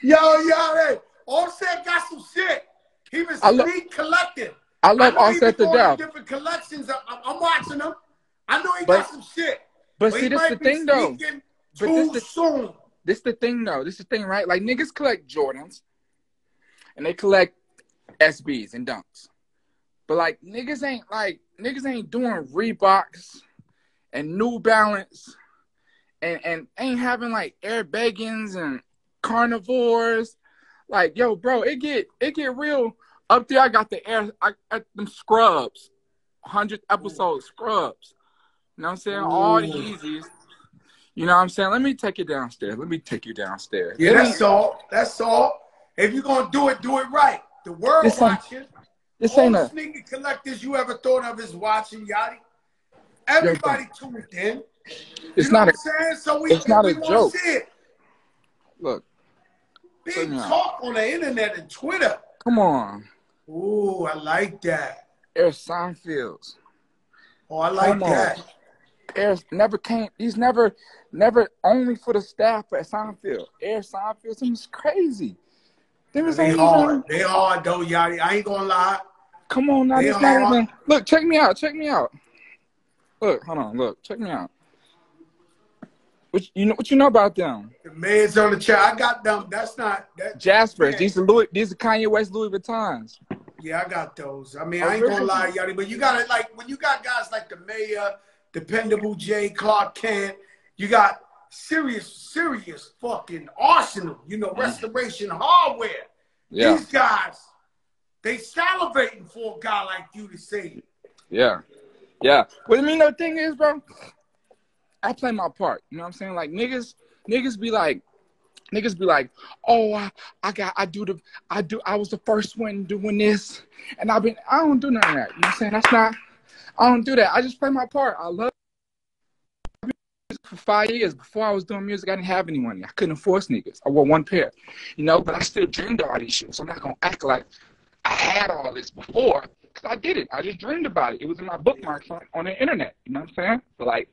Yo, Yachty. Offset got some shit. He was street collecting. I love Offset to death. Different collections. I'm watching them. I know he got some shit. But see, this is the thing, though. This is the thing, though. This is the thing, right? Like, niggas collect Jordans. And they collect SBs and Dunks. But, like, niggas ain't doing Reeboks and New Balance and ain't having, like, Air Begans and Carnivores. Like, yo, bro, it get real. Up there, I got them Scrubs. 100th episode Scrubs. You know what I'm saying? All the Yeezys. You know what I'm saying? Let me take you downstairs. Yeah, that's all. That's all. If you're going to do it right. The world watching. All the sneaker collectors you ever thought of is watching, Yachty. Everybody tuned in. It's not a joke. See it. Look. Big talk on the internet and Twitter. Come on. Ooh, I like that. Air Seinfelds. Oh, I like that. Air never came. He's never only for the staff at Seinfeld. Air Seinfeld, seems crazy. They hard. They hard though, Yachty. I ain't gonna lie. Come on now. It's not even. Look, check me out. Look, hold on. Look, check me out. What you know about them? The man's on the chair. I got them. That's not that. Jaspers. These are Kanye West Louis Vuittons. Yeah, I got those. I mean, I ain't gonna lie, Yachty, but you got it like when you got guys like the Mayor, Dependable J, Clark Kent, you got serious fucking arsenal, restoration hardware. Yeah. These guys, they salivating for a guy like you to say it. Yeah. Yeah. But I mean, the thing is, bro, I play my part. You know what I'm saying? Like niggas be like, oh, I was the first one doing this, and I don't do none of that. You know what I'm saying? I don't do that. I just play my part. I love music for 5 years. Before I was doing music, I didn't have any money. I couldn't afford sneakers. I wore one pair, but I still dreamed of all these shit. So I'm not gonna act like I had all this before, because I did it. I just dreamed about it. It was in my bookmarks on the internet. You know what I'm saying? But like,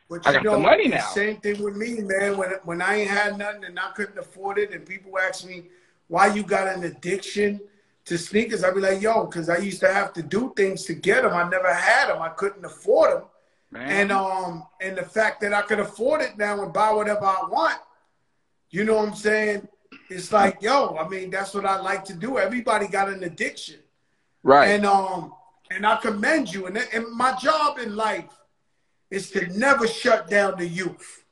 but I got the money now. Same thing with me, man. When I ain't had nothing and I couldn't afford it, and people ask me why you got an addiction to sneakers, I'd be like, yo, because I used to have to do things to get them. I never had them. I couldn't afford them. Man. And the fact that I could afford it now and buy whatever I want, you know what I'm saying? it's like, yo, I mean, that's what I like to do. Everybody got an addiction. Right. And I commend you. And my job in life is to never shut down the youth.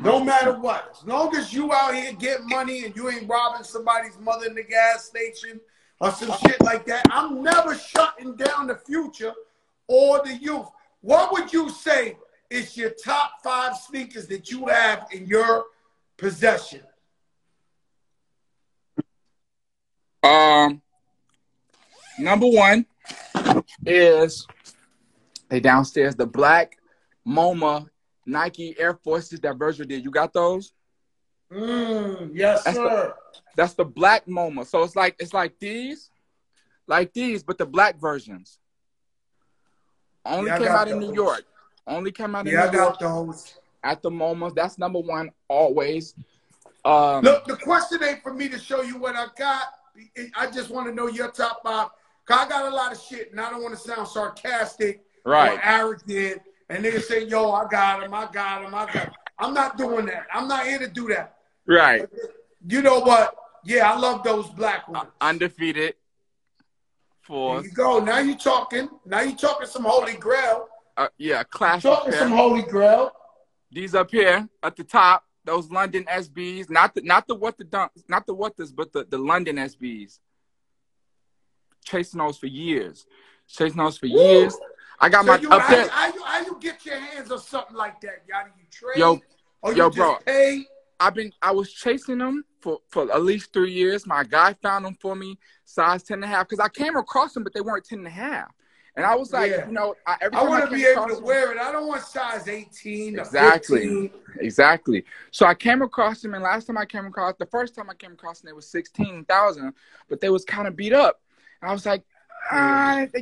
No matter what. As long as you out here get money and you ain't robbing somebody's mother in the gas station or some shit like that, I'm never shutting down the future or the youth. What would you say is your top 5 sneakers that you have in your possession? Number 1 is they downstairs, the black MoMA Nike Air Forces that Virgil did. You got those? Yes, sir. That's the black MoMA. So it's like these, but the black versions. Only came out in New York. Only came out in New York. Yeah, I got those. At the MoMA. That's number 1 always. Look, the question ain't for me to show you what I got. I just want to know your top 5. Cause I got a lot of shit, and I don't want to sound sarcastic or arrogant. And niggas say, yo, I got him. I'm not doing that. I'm not here to do that. Right. You know what? Yeah, I love those black ones. Undefeated. There you go. Now you talking. Now you talking some holy grail. Yeah, classic. Talking some holy grail. These up here at the top, those London SBs, not the Whatas, but the London SBs. Chasing those for years. Woo! I got so up there. How you get your hands on something like that, Yachty? You trade? Yo, you bro. Just pay? I was chasing them for at least 3 years. My guy found them for me, size 10.5, because I came across them, but they weren't 10.5. And I was like, you know, I want to be able to wear it. I don't want size 18 or 15. Exactly. So I came across them, and the first time I came across them, they was 16,000, but they was kind of beat up. And I was like,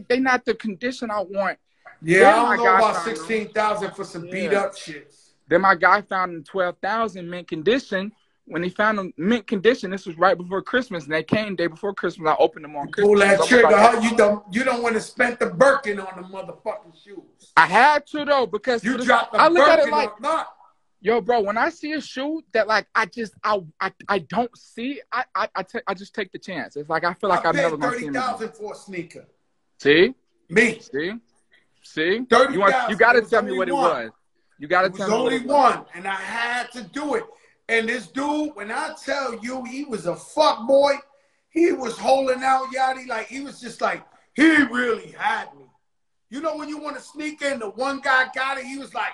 they not the condition I want. Yeah, I don't know about 16,000 for some beat up shit. Then my guy found them 12,000 mint condition. When he found them mint condition, this was right before Christmas, and they came day before Christmas. I opened them on Christmas. Pull that trigger, you don't want to spend the Birkin on the motherfucking shoes. I had to though, because you dropped the I look Birkin at it like, not. Yo, bro, when I see a shoe that like I don't see, I just take the chance. It's like I feel like I'm never gonna see 30,000 for a sneaker. See? Me. See? 30,000. You gotta tell me what it was. You gotta tell me what it was. Only one, and I had to do it. And this dude, when I tell you he was a fuck boy, he was holding out Yachty like he was just like, he really had me. You know when you want to sneak in, the one guy got it, he was like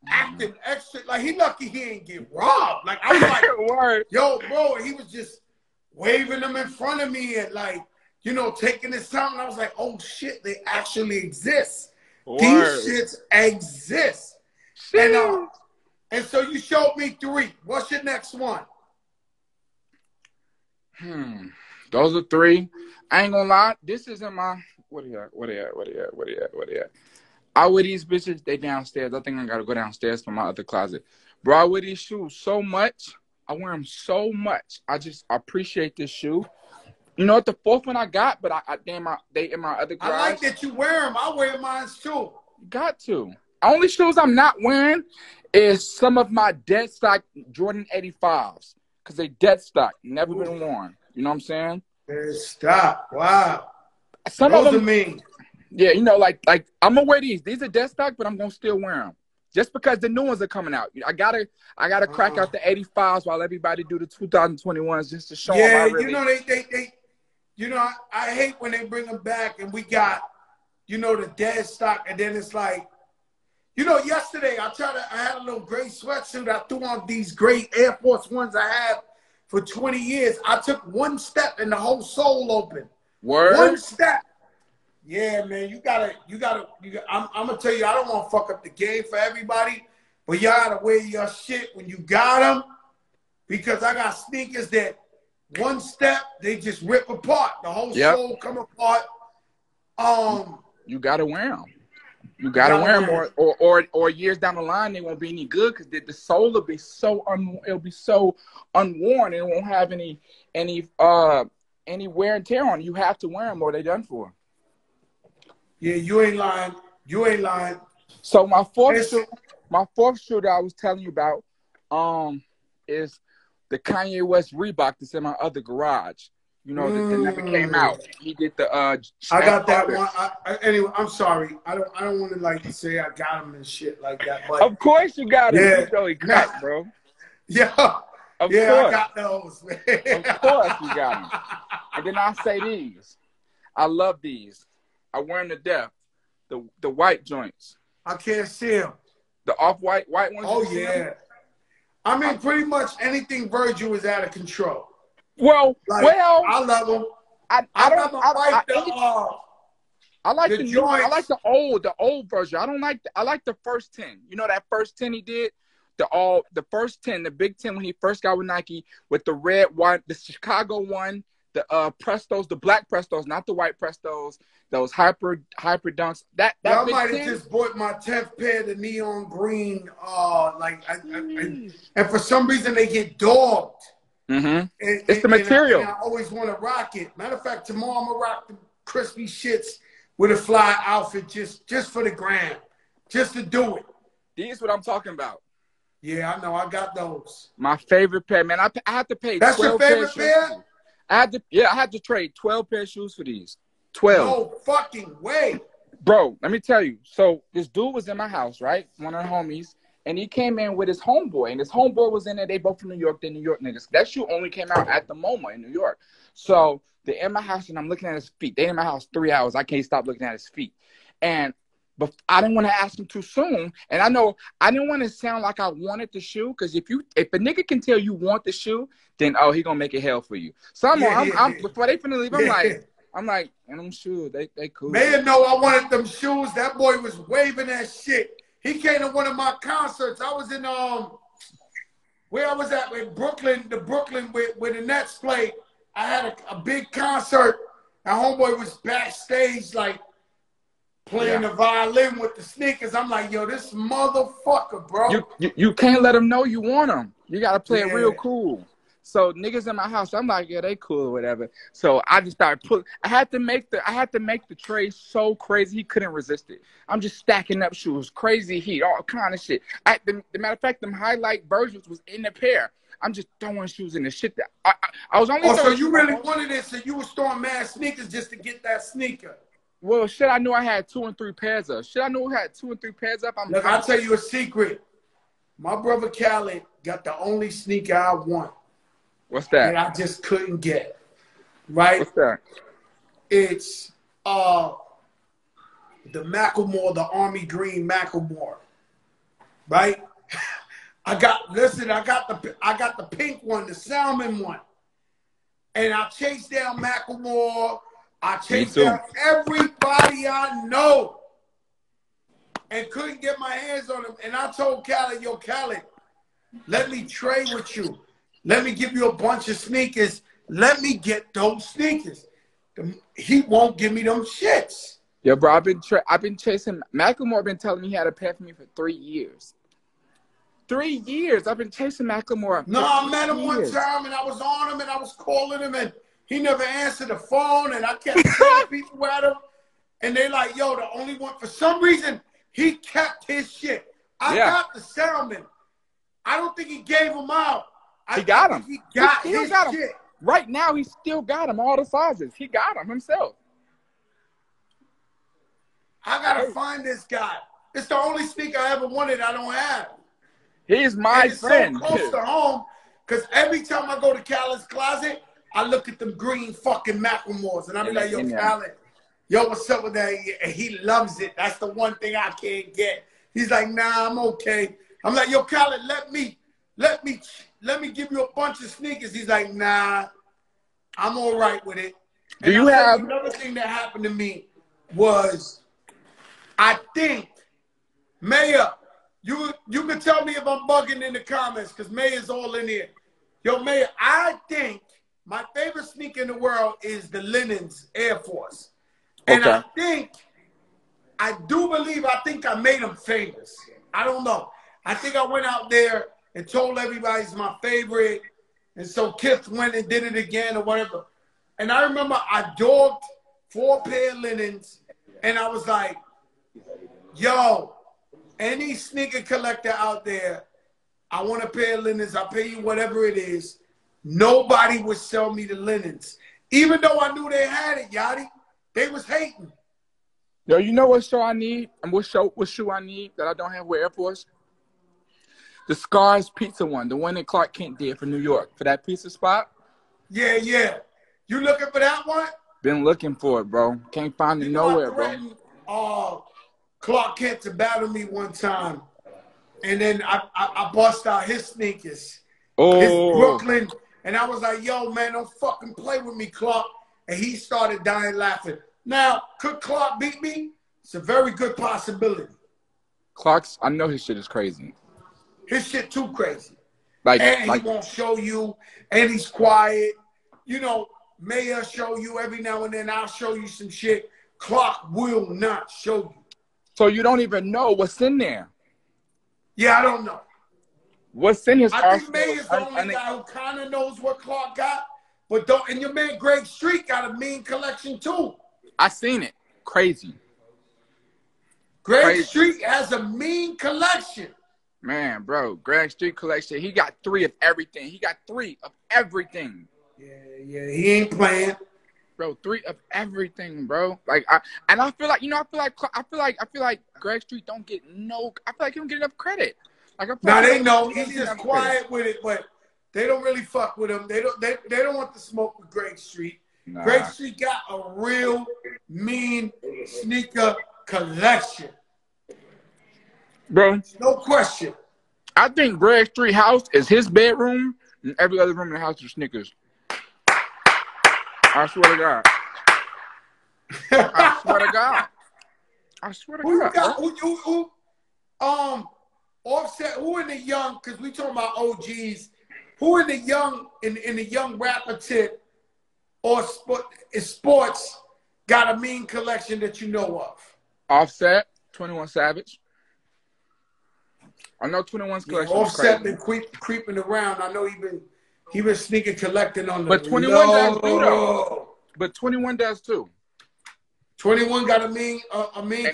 acting extra, like he lucky he ain't get robbed. Like I was like, yo, bro, he was just waving them in front of me and like, you know, taking his time. And I was like, oh shit, they actually exist. These shits exist. And so you showed me 3. What's your next one? Those are 3. I ain't gonna lie. This isn't my. What are you at? I wear these bitches. They downstairs. I think I gotta go downstairs for my other closet. Bro, I wear these shoes so much. I wear them so much. I appreciate this shoe. You know what? The 4th one I got, but they in my other garage. I like that you wear them. I wear mine too. Got to. Only shoes I'm not wearing is some of my dead stock Jordan 85s. Because they dead stock. Never been worn. You know what I'm saying? Dead stock. Wow. Some of them are mean. Yeah, you know, like I'm going to wear these. These are dead stock, but I'm going to still wear them. Just because the new ones are coming out. I gotta crack out the 85s while everybody do the 2021s just to show them. Yeah, you know, they you know, I hate when they bring them back and we got, you know, the dead stock, and then it's like, you know, yesterday I had a little gray sweatsuit. I threw on these great Air Force Ones I had for 20 years. I took one step and the whole sole open. Word? One step. Yeah, man, you gotta. I'm gonna tell you, I don't want to fuck up the game for everybody, but y'all gotta wear your shit when you got them, because I got sneakers that one step they just rip apart. The whole sole come apart. You gotta wear them. You gotta wear them, or years down the line they won't be any good because the sole will be so unworn and it won't have any wear and tear on it. You have to wear them or they done for. Yeah, you ain't lying. You ain't lying. So my fourth shoe that I was telling you about is the Kanye West Reebok that's in my other garage. You know, that never came out. He did the I got that one. Anyway, I'm sorry. I don't want to like say I got him and shit like that. But of course you got him. yeah, You know he cut, bro. Yeah, Of yeah, course. I got those, man. Of course you got them. And then I say these. I love these. I wear them to death. The white joints. I can't see them. The off-white ones. Oh, yeah. I mean, pretty much anything Virgil is out of control. Well, Like, I love them. I like the the joints. new, I like the old version. I like the first 10. You know that first 10 he did? The first 10, the Big 10 when he first got with Nike with the red one, the Chicago one, the Prestos, the black Prestos, not the white Prestos, those hyper dunks. That I Big might 10, have just bought my 10th pair, the neon green. And for some reason they get dogged. It's the material. And I always want to rock it. Matter of fact, tomorrow I'm gonna rock the crispy shits with a fly outfit just for the gram, just to do it. These what I'm talking about. Yeah, I know. I got those. My favorite pair, man. I had to pay. That's 12 your favorite pair? I had to trade 12 pair of shoes for these. 12. No fucking way. Bro, let me tell you. So this dude was in my house, right? One of the homies. And he came in with his homeboy. And his homeboy was in there. They both from New York. They're New York niggas. That shoe only came out at the MoMA in New York. So they're in my house and I'm looking at his feet. They in my house 3 hours. I can't stop looking at his feet. But I didn't want to ask him too soon. And I know I didn't want to sound like I wanted the shoe. Because if a nigga can tell you want the shoe, then he gonna make it hell for you. So I'm before they finna leave, I'm like, and them shoes, they cool. Man, no, I wanted them shoes. That boy was waving that shit. He came to one of my concerts. I was in where I was at in Brooklyn, where the Nets played. I had a big concert. And homeboy was backstage like playing the violin with the sneakers. I'm like, yo, this motherfucker, bro. You can't let them know you want them. You gotta play it real cool. So niggas in my house, I'm like, yeah, they cool or whatever. So I just started pulling. I had to make the trade so crazy he couldn't resist it. I'm just stacking up shoes, crazy heat, all kind of shit. The matter of fact, them highlight versions was in the pair. I'm just throwing shoes in the shit that I was only. Oh, so you really wanted it? So you were throwing mad sneakers just to get that sneaker? Well, shit, I knew I had 2 and 3 pairs of. Shit, I knew I had 2 and 3 pairs up. Look, I'll tell you a secret. My brother Khaled got the only sneaker I want. What's that? And I just couldn't get. Right? What's that? It's the Macklemore, the Army Green Macklemore. Right? I got the pink one, the salmon one. And I chased down Macklemore. I chased down everybody I know and couldn't get my hands on them. And I told Khaled, yo, Khaled, let me trade with you. Let me give you a bunch of sneakers. Let me get those sneakers. He won't give me them shits. Yo, bro, I've been chasing. Macklemore been telling me he had a pair for me for 3 years. 3 years. I've been chasing Macklemore. No, I met him one time and I was on him and I was calling him and he never answered the phone and I kept telling people at him. And they like, yo, the only one, for some reason, he kept his shit. I got the salmon. I don't think he gave him out. He got him. He got his shit. Him. Right now, he still got him, all the sizes. He got him himself. I got to find this guy. It's the only sneaker I ever wanted I don't have. He's my friend. It's so close to home because every time I go to Khaled's closet, I look at them green fucking Macklemores and I be like, yo, Khaled, yo, what's up with that? And he loves it. That's the one thing I can't get. He's like, nah, I'm okay. I'm like, yo, Khaled, let me give you a bunch of sneakers. He's like, nah, I'm all right with it. And do you have another thing that happened to me was I think Mayor, you can tell me if I'm bugging in the comments because Mayor's all in here. Yo, Mayor, I think my favorite sneaker in the world is the Linens Air Force. And I think I think I made them famous. I don't know. I think I went out there and told everybody it's my favorite. And so Kith went and did it again or whatever. And I remember I dogged 4 pair of linens. And I was like, yo, any sneaker collector out there, I want a pair of linens. I'll pay you whatever it is. nobody would sell me the linens. Even though I knew they had it, Yachty, they was hating. Yo, you know what show I need? And what shoe I need that I don't have with Air Force? The Scars Pizza one, the one that Clark Kent did for New York, for that pizza spot. Yeah, yeah. You looking for that one? Been looking for it, bro. Can't find it nowhere, bro. Clark Kent to battle me one time, and then I bust out his sneakers. Oh, His Brooklyn, and I was like, yo, man, don't fucking play with me, Clark. And he started dying laughing. Now, could Clark beat me? It's a very good possibility. Clark's, I know his shit is crazy. His shit too crazy. And he won't show you, and he's quiet. You know, Mayor show you every now and then. I'll show you some shit. Clark will not show you. So you don't even know what's in there. Yeah, I don't know. What's in his I think Mayor's the only guy who kind of knows what Clark got, but don't. And your man Greg Street got a mean collection too. I seen it. Crazy. Greg Street has a mean collection. Man, bro, Greg Street collection. He got 3 of everything. He got 3 of everything. Yeah, he ain't playing. Bro, 3 of everything, bro. I feel like Greg Street don't get I feel like he don't get enough credit. They know he's just quiet with it, but they don't really fuck with him. They don't want to smoke with Greg Street. Nah. Greg Street got a real mean sneaker collection. Bro, no question. I think Greg Street house is his bedroom, and every other room in the house is Snickers. I swear to God. I swear to God. I swear to God. Who Offset, who in the young, because we talking about OGs, who in the young rapper tip or sports got a mean collection that you know of? Offset, 21 Savage. I know 21's collection. Offset been creeping around. I know he been sneaking collecting on the But 21 does too, though. But 21 does too. 21 got a mean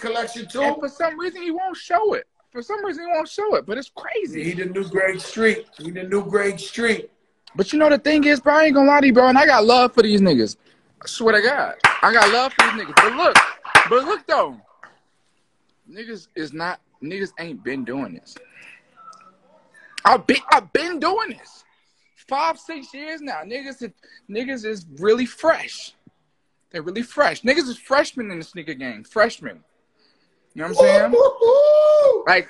collection too. And for some reason he won't show it. But it's crazy. He the new Greg Street. But you know the thing is, bro, I ain't gonna lie to you, bro, and I got love for these niggas. I swear to God. I got love for these niggas. But look though. Niggas ain't been doing this. I've been doing this. 5-6 years now. Niggas is really fresh. They're really fresh. Niggas is freshmen in the sneaker game. Freshmen. You know what I'm saying? Like,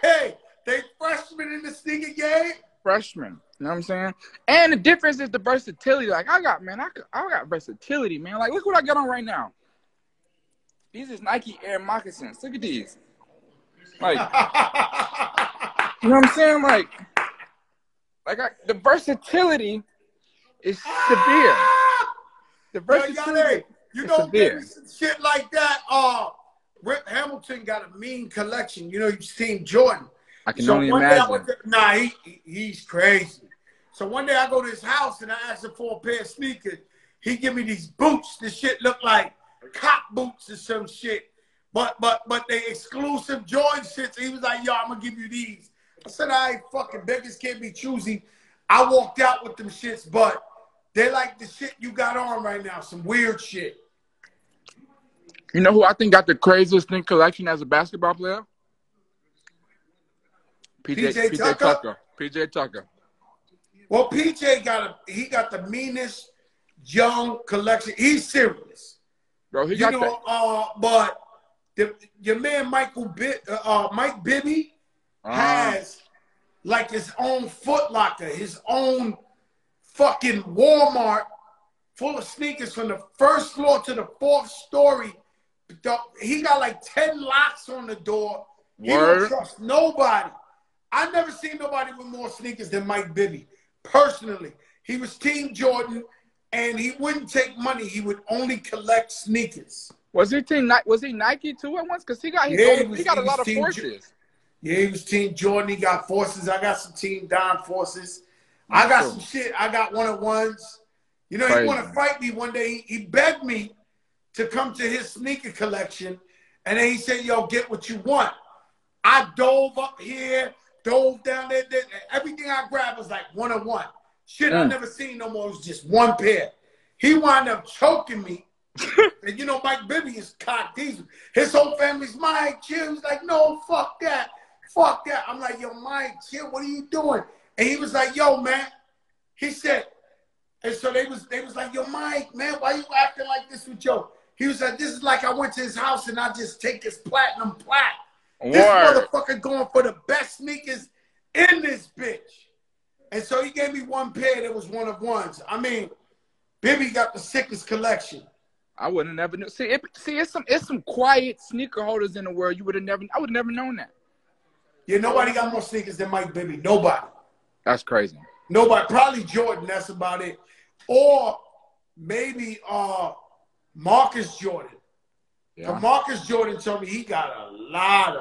hey, they freshmen in the sneaker game. Freshmen. You know what I'm saying? And the difference is the versatility. Like I got versatility, man. Like look what I got on right now. These is Nike Air moccasins. Look at these. Like, you know what I'm saying? The versatility is severe. The versatility you don't give me some shit like that. Rip Hamilton got a mean collection. You know, you've seen Jordan. I can only imagine. He's crazy. So one day I go to his house and I ask him for a pair of sneakers. He give me these boots. This shit look like cop boots or some shit. But they exclusive Jordan shit. So he was like, yo, I'm gonna give you these. I said, all right, fucking beggars can't be choosy. I walked out with them shits, but they like the shit you got on right now. Some weird shit. You know who I think got the craziest sneaker collection as a basketball player? PJ Tucker. PJ Tucker. Well, PJ got the meanest young collection. He's serious. Bro, but your man Mike Bibby has like his own Foot Locker, his own fucking Walmart full of sneakers from the first floor to the 4th story. He got like 10 locks on the door. He don't trust nobody. I've never seen nobody with more sneakers than Mike Bibby. Personally, he was Team Jordan, and he wouldn't take money. He would only collect sneakers. Was he Nike too at once? Because he got a lot of forces. He was Team Jordan. He got forces. I got some Team Don forces. I got some shit. I got 1-on-1s. You know, he want to fight me one day. He begged me to come to his sneaker collection, and then he said, yo, get what you want. I dove up here, dove down there. Everything I grabbed was like 1-on-1. Shit I never seen no more. It was just one pair. He wound up choking me. And you know, Mike Bibby is cock diesel. His whole family's Mike, chill. He's like, no, fuck that. Fuck that. I'm like, yo, Mike, chill. What are you doing? And he was like, yo, man. He said, and so they was like, yo, Mike, man, why you acting like this with Joe? He was like, this is like I went to his house and I just take his platinum plaque. This motherfucker going for the best sneakers in this bitch. And so he gave me one pair that was one of ones. I mean, Bibby got the sickest collection. I would have never knew. See, it's some quiet sneaker holders in the world. I would have never known that. Yeah, nobody got more sneakers than Mike Bibby. Nobody. That's crazy. Nobody. Probably Jordan. That's about it. Or maybe Marcus Jordan. Yeah. Marcus Jordan told me he got a lot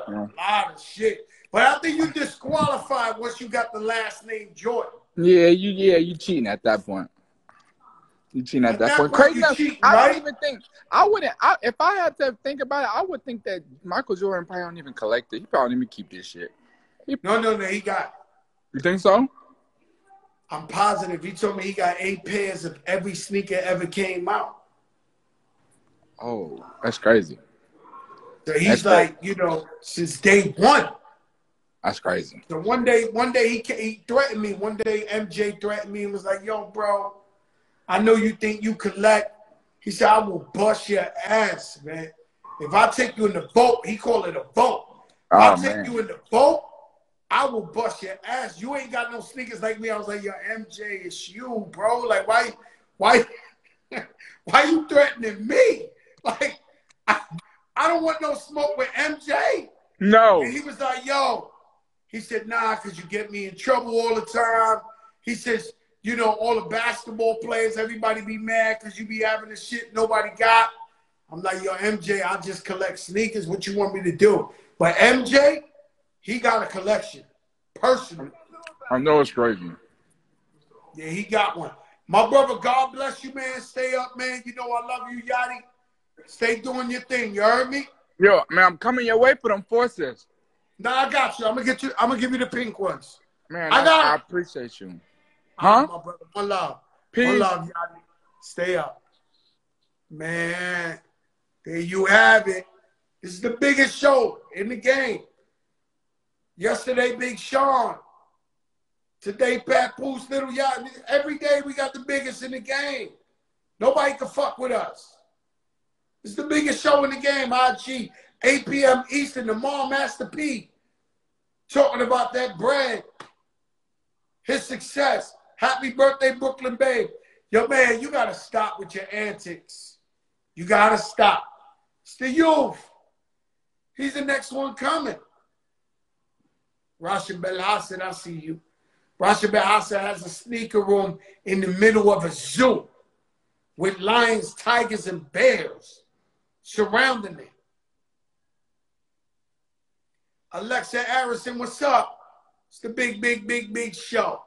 of shit. But I think you disqualified once you got the last name Jordan. Yeah, you cheating at that point. You cheating at that point. Crazy enough, I don't even think if I had to think about it, I would think that Michael Jordan probably don't even collect it. He probably don't even keep this shit. No, he got. You think so? I'm positive. He told me he got 8 pairs of every sneaker ever came out. Oh, that's crazy. So he's like, you know, since day one. That's crazy. So one day he threatened me. One day MJ threatened me and was like, yo, bro, I know you think you collect. He said, I will bust your ass, man. If I take you in the boat, he called it a boat. If I take you in the boat, I will bust your ass. You ain't got no sneakers like me. I was like, yo, MJ, it's you, bro. Like, why you threatening me? Like, I don't want no smoke with MJ. No. And he was like, yo. He said, nah, because you get me in trouble all the time. He says, you know, all the basketball players, everybody be mad because you be having the shit nobody got. I'm like, yo, MJ, I just collect sneakers. What you want me to do? But MJ, he got a collection, personally. I know it's crazy. Yeah, he got one. My brother, God bless you, man. Stay up, man. You know I love you, Yachty. Stay doing your thing. You heard me? Yo, man, I'm coming your way for them forces. Nah, I got you. I'm gonna give you the pink ones. Man, I appreciate you. Huh? My brother, one love. Peace. One love, Yachty. Stay up. Man, there you have it. This is the biggest show in the game. Yesterday, Big Sean. Today, Papoose, lil Yachty. Every day we got the biggest in the game. Nobody can fuck with us. It's the biggest show in the game, IG. 8 p.m. Eastern, tomorrow, Master P. Talking about that bread. His success. Happy birthday, Brooklyn Babe. Yo, man, you got to stop with your antics. You got to stop. It's the youth. He's the next one coming. Rasha Belhassan, I see you. Rasha Belhassan has a sneaker room in the middle of a zoo with lions, tigers, and bears surrounding it. Alexa Harrison, what's up? It's the big show.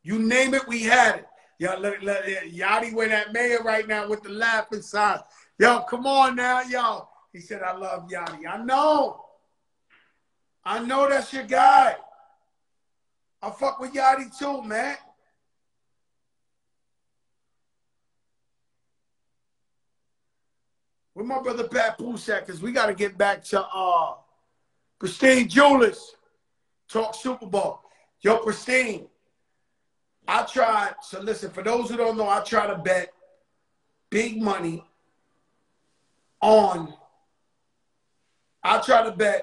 You name it, we had it. Yo, Yachty went at Mayor right now with the laughing signs. Yo, come on now, yo. He said, I love Yachty. I know that's your guy. I fuck with Yachty too, man. With my brother Papoose at, because we got to get back to Pristine Jewelers. Talk Super Bowl. Yo, Pristine. I tried, so listen, for those who don't know, I try to bet big money on, Yachty,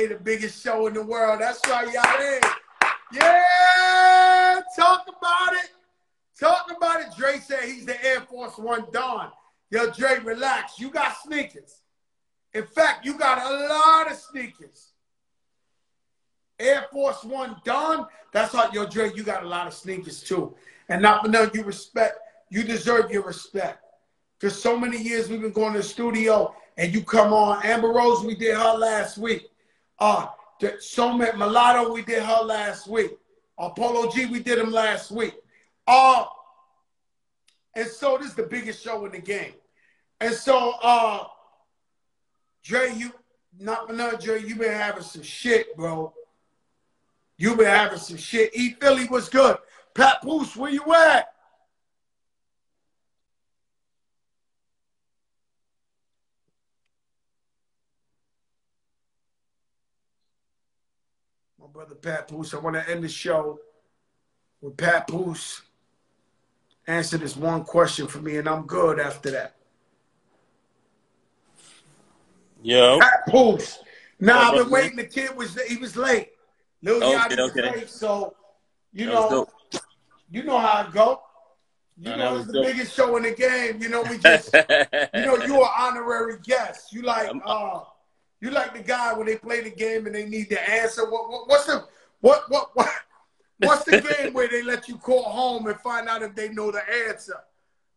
the biggest show in the world. That's right, Yachty. Yeah, talk about it. Talk about it. Dre said he's the Air Force One Don. Yo, Dre, relax. You got sneakers. In fact, you got a lot of sneakers. Air Force One Don. That's how, yo, Dre, you got a lot of sneakers too. And not for nothing, you deserve your respect. Because so many years we've been going to the studio and you come on. Amber Rose, we did her last week. Mulatto, we did her last week. Polo G, we did him last week. And so this is the biggest show in the game. And so, Dre, Dre, you been having some shit, bro. You been having some shit. E Philly was good. Papoose, where you at? My brother Papoose. I want to end the show with Papoose. Answer this one question for me, and I'm good after that. Yo. Papoose. Nah, I've been brother, waiting. The kid was late. Lil Yachty was late, so you know how it go. You know, it's the biggest show in the game. You know, we just you're an honorary guest. You like the guy when they play the game and they need the answer. What's the game where they let you call home and find out if they know the answer?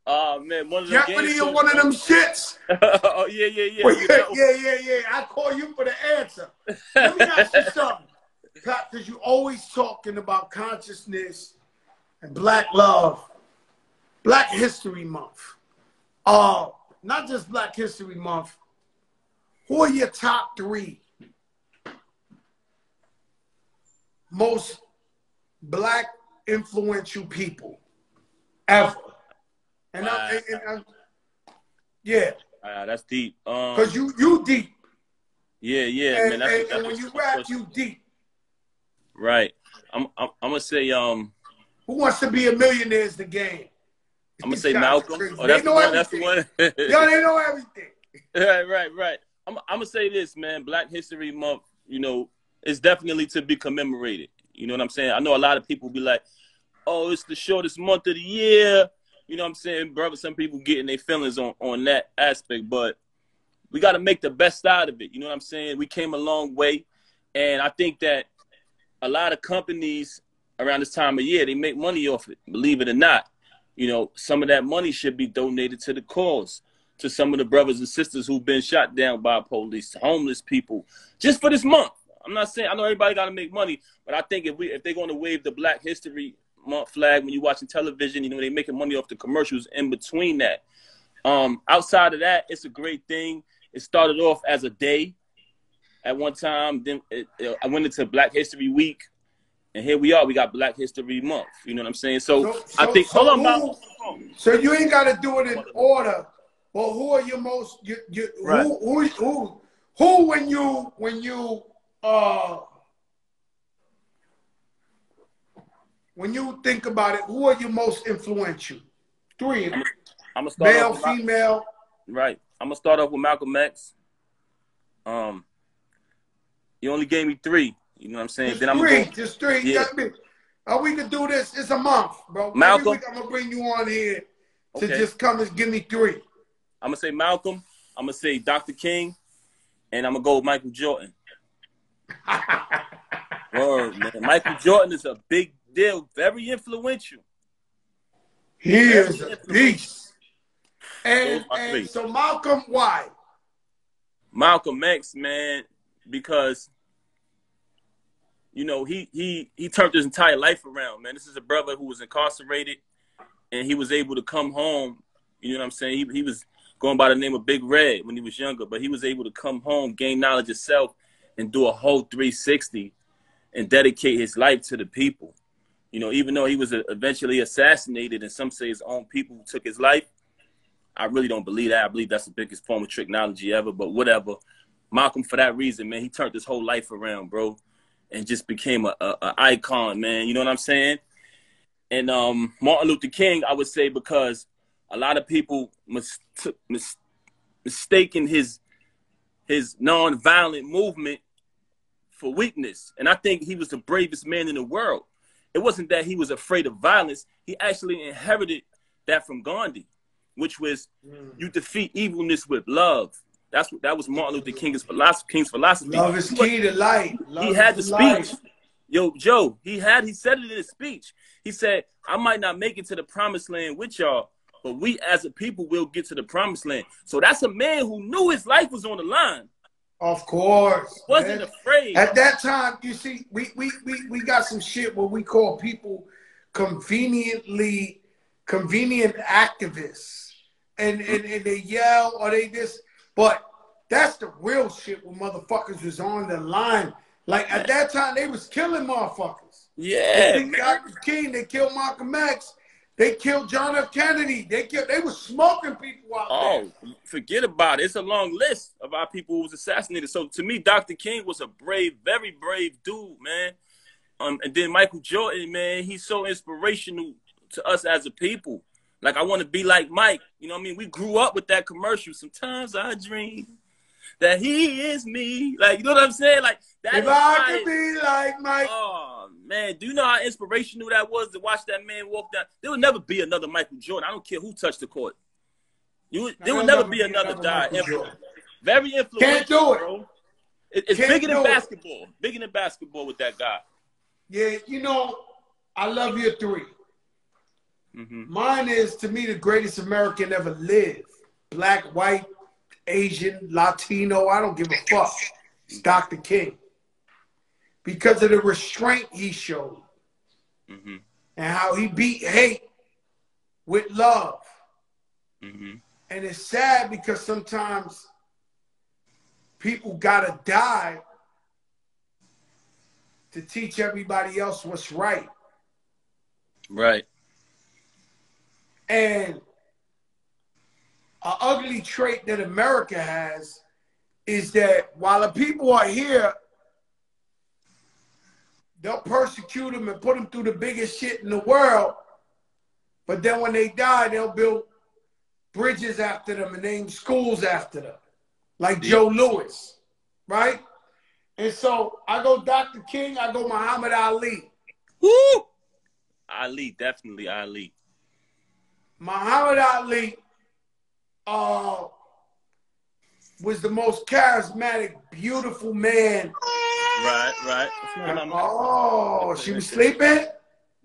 Oh man, one of them Jeopardy or one of them shits. Oh yeah. Well, yeah. I call you for the answer. Let me ask you something, because you always talking about consciousness and black love, Black History Month. Not just Black History Month. Who are your top 3 most black influential people ever? And yeah. That's deep. Because you deep. Yeah, man. And when you rap, you deep. Right. I'm gonna say Who Wants to Be a Millionaire is the game. I'm gonna say Malcolm. Oh, that's the one. That's the one. Yo, they know everything. Right. I'm gonna say this, man. Black History Month, it's definitely to be commemorated. You know what I'm saying? I know a lot of people be like, "Oh, it's the shortest month of the year." You know what I'm saying, brother? Some people getting their feelings on that aspect, but we got to make the best out of it. You know what I'm saying? We came a long way, and I think that a lot of companies around this time of year, they make money off it, believe it or not. Some of that money should be donated to the cause, to some of the brothers and sisters who've been shot down by police, homeless people, just for this month. I'm not saying, I know everybody got to make money, but I think if they're going to wave the Black History Month flag when you're watching television, they're making money off the commercials in between that. Outside of that, it's a great thing. It started off as a day at one time. Then I went into Black History Week, and here we are. We got Black History Month. You know what I'm saying? So I think. Hold on, Bob. So you ain't got to do it in order. But who are your most? Right. Who when you think about it, who are you most influential? 3 of them. I'm gonna start male, off female. Right. I'm gonna start off with Malcolm X. You only gave me 3. You know what I'm saying? Just three. Yeah. We could do this. It's a month, bro. Malcolm. Every week I'm gonna bring you on here to just come and give me 3. I'm gonna say Malcolm. I'm gonna say Dr. King, and I'm gonna go with Michael Jordan. Word, man. Michael Jordan is a big deal, very influential. He is a beast. And so Malcolm, why? Malcolm X, man, because he turned his entire life around, man. This is a brother who was incarcerated, and he was able to come home. You know what I'm saying? He was going by the name of Big Red when he was younger, but he was able to come home, gain knowledge of self, and do a whole 360 and dedicate his life to the people. Even though he was eventually assassinated, and some say his own people took his life, I really don't believe that. I believe that's the biggest form of technology ever, but whatever. Malcolm, for that reason, man, he turned his whole life around, bro, and just became a icon, man. You know what I'm saying? And Martin Luther King, I would say, because a lot of people mistaken his nonviolent movement for weakness. And I think he was the bravest man in the world. It wasn't that he was afraid of violence. He actually inherited that from Gandhi, which was you defeat evilness with love. That was Martin Luther King's philosophy. Love is key to life. He had the speech. Yo, Joe, he said it in his speech. He said, I might not make it to the promised land with y'all, but we as a people will get to the promised land. So that's a man who knew his life was on the line. Of course. Wasn't afraid. At that time, you see, we got some shit what we call people convenient activists. And they yell or they just, but that's the real shit when motherfuckers was on the line. Like at that time, they was killing motherfuckers. Yeah, They Dr. King, they killed Malcolm X. They killed John F. Kennedy. They was smoking people out there. Oh, forget about it. It's a long list of our people who was assassinated. So to me, Dr. King was a brave, very brave dude, man. And then Michael Jordan, man, he's so inspirational to us as a people. Like, I want to be like Mike. You know what I mean? We grew up with that commercial. Sometimes I dream that he is me. Like, you know what I'm saying? Like, that If I could be like Mike. Oh, man. Do you know how inspirational that was to watch that man walk down? There will never be another Michael Jordan. I don't care who touched the court. There will never be another guy. Very influential, Can't do it. bro. It's bigger than basketball. Bigger than basketball with that guy. Yeah, you know, I love your three. Mm-hmm. Mine is, to me, the greatest American ever lived. Black, white, Asian, Latino, I don't give a fuck. It's Dr. King. Because of the restraint he showed. Mm-hmm. And how he beat hate with love. Mm-hmm. And it's sad because sometimes people gotta die to teach everybody else what's right. Right. And an ugly trait that America has is that while the people are here, they'll persecute them and put them through the biggest shit in the world. But then when they die, they'll build bridges after them and name schools after them. Like Joe Louis, right? And so I go Dr. King, I go Muhammad Ali. Woo! Ali, definitely Ali. Muhammad Ali was the most charismatic, beautiful man. Right. Oh, she was sleeping?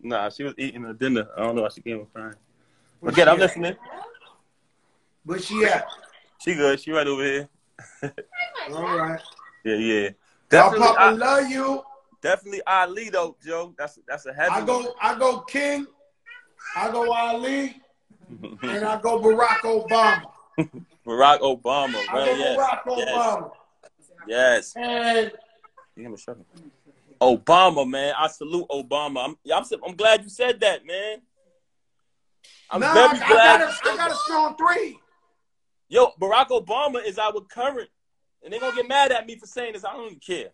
Nah, she was eating her dinner. I don't know why she came crying. Again, I'm listening. Where she at? She good. She right over here. All right. Yeah. Definitely, I love you. Definitely Ali though, Joe. That's a heavy. I go King. I go Ali. And I go Barack Obama. Barack Obama, bro. I go Barack Obama. Yes. And Obama, man. I salute Obama. I'm glad you said that, man. I'm very glad. I got a strong three. Yo, Barack Obama is our current, and they're gonna get mad at me for saying this. I don't even care.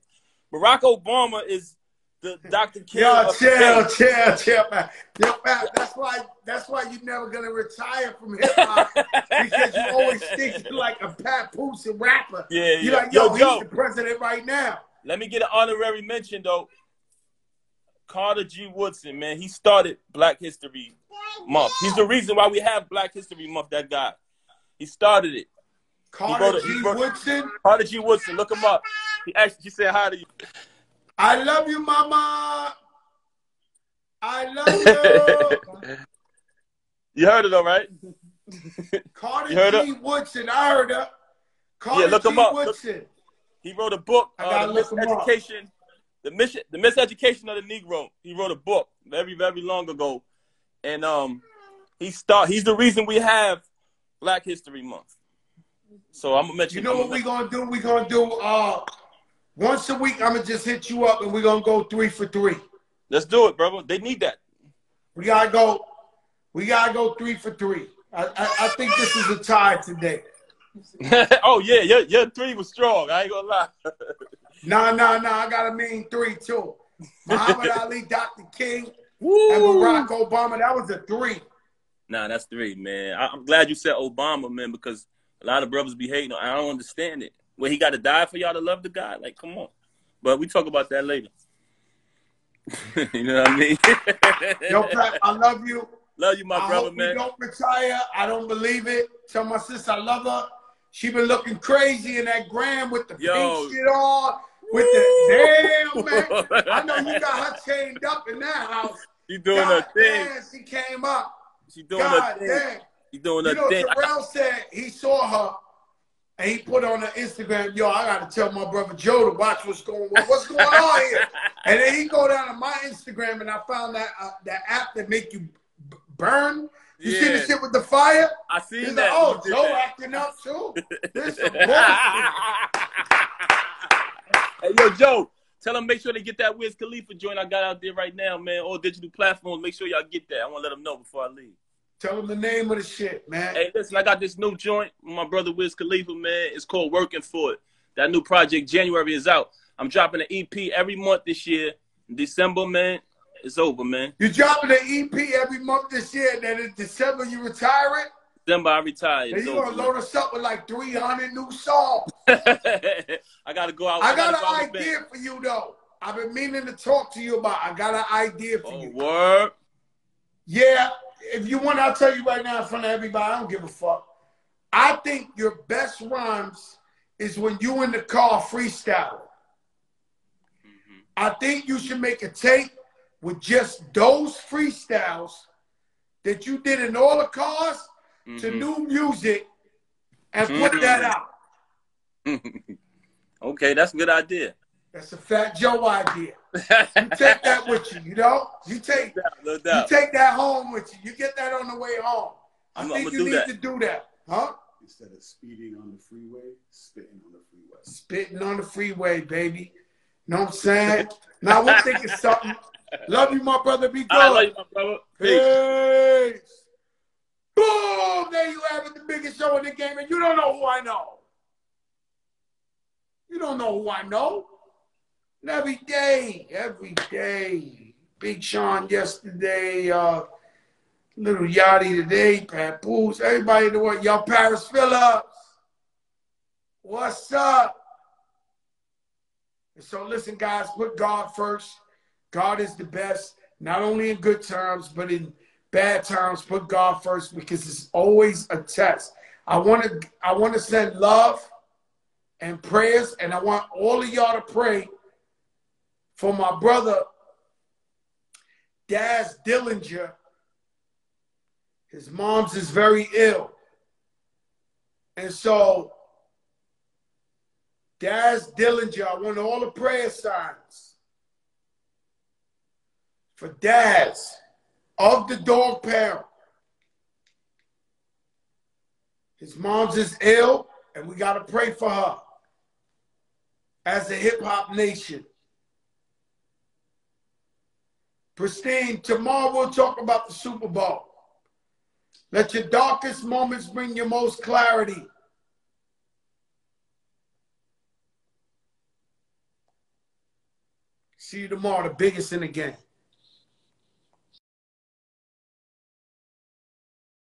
Barack Obama is the Dr. King. Yo, chill, man. Yo, man, that's why you're never gonna retire from hip hop because you always think you're like a Papoose rapper. Yeah. You're like, yo, he's the president right now. Let me get an honorary mention though. Carter G. Woodson, man, he started Black History Month. He's the reason why we have Black History Month. That guy, he started it. Carter G. Woodson. Carter G. Woodson, look him up. He said hi to you. I love you, mama. I love you. You heard it though, right? Carter G. Woodson. I heard her. Carter look him G. up. Woodson. He wrote a book, the Miseducation of the Negro. He wrote a book very, very long ago. And he's the reason we have Black History Month. So I'm gonna mention. You know what we're gonna do? We're gonna do once a week. I'm gonna just hit you up and we're gonna go 3 for 3. Let's do it, brother. They need that. We gotta go 3 for 3. I think this is a tie today. Oh yeah, your 3 was strong. I ain't gonna lie. No. I got a mean 3 too. Muhammad Ali, Dr. King, and Barack Obama. That was a 3. Nah, that's 3, man. I'm glad you said Obama, man, because a lot of brothers be hating. I don't understand it. Well, he got to die for y'all to love the guy. Like, come on. But we talk about that later. You know what I mean? Yo, Pat, I love you. Love you, my brother, man. You don't retire. I don't believe it. Tell my sister I love her. She been looking crazy in that gram with the pink shit on. With the damn, man. I know you got her chained up in that house. She doing her thing. Damn, she came up. She doing her thing. Damn. She doing her thing. Terrell said he saw her and he put on her Instagram, yo, I got to tell my brother Joe to watch what's going on here. And then he go down to my Instagram and I found that app that make you burn. You see the shit with the fire? I seen He's that. Like, Joe acting up too. This is bullshit. Hey, yo, Joe, Tell them make sure they get that Wiz Khalifa joint I got out there right now, man. All digital platforms. Make sure y'all get that. I want to let them know before I leave. Tell them the name of the shit, man. Hey, listen, I got this new joint with my brother Wiz Khalifa, man. It's called Working For It. That new project, January, is out. I'm dropping an EP every month this year. In December, man, it's over, man. You dropping an EP every month this year, and then in December you retire it? December, I retired. Then you're going to load us up with like 300 new songs. I got to go out. I got an idea for you, though. I've been meaning to talk to you about. I got an idea for you. Word? Yeah. If you want, I'll tell you right now in front of everybody. I don't give a fuck. I think your best rhymes is when you in the car freestyling. I think you should make a tape with just those freestyles that you did in all the cars to new music and put that out. Okay, that's a good idea. That's a Fat Joe idea. You take that with you, you know? You take that home with you. You get that on the way home. I think you need to do that. Huh? Instead of speeding on the freeway, spitting on the freeway. Spitting on the freeway, baby. Know what I'm saying? Now we'll think of something. Love you, my brother. Be good. I love you, my brother. Peace. Boom! There you have it, the biggest show in the game, and you don't know who I know. You don't know who I know. And every day. Big Sean yesterday, lil Yachty today, Papoose, everybody in the world. Y'all Paris Phillips. What's up? And so listen, guys, put God first. God is the best, not only in good terms, but in bad times. Put God first because it's always a test. I want to send love and prayers, and I want all of y'all to pray for my brother, Daz Dillinger. His mom's is very ill. And so, Daz Dillinger, I want all the prayer signs for Daz of the dog pound. His mom's is ill, and we got to pray for her as a hip-hop nation. Pristine, tomorrow we'll talk about the Super Bowl. Let your darkest moments bring your most clarity. See you tomorrow, the biggest in the game.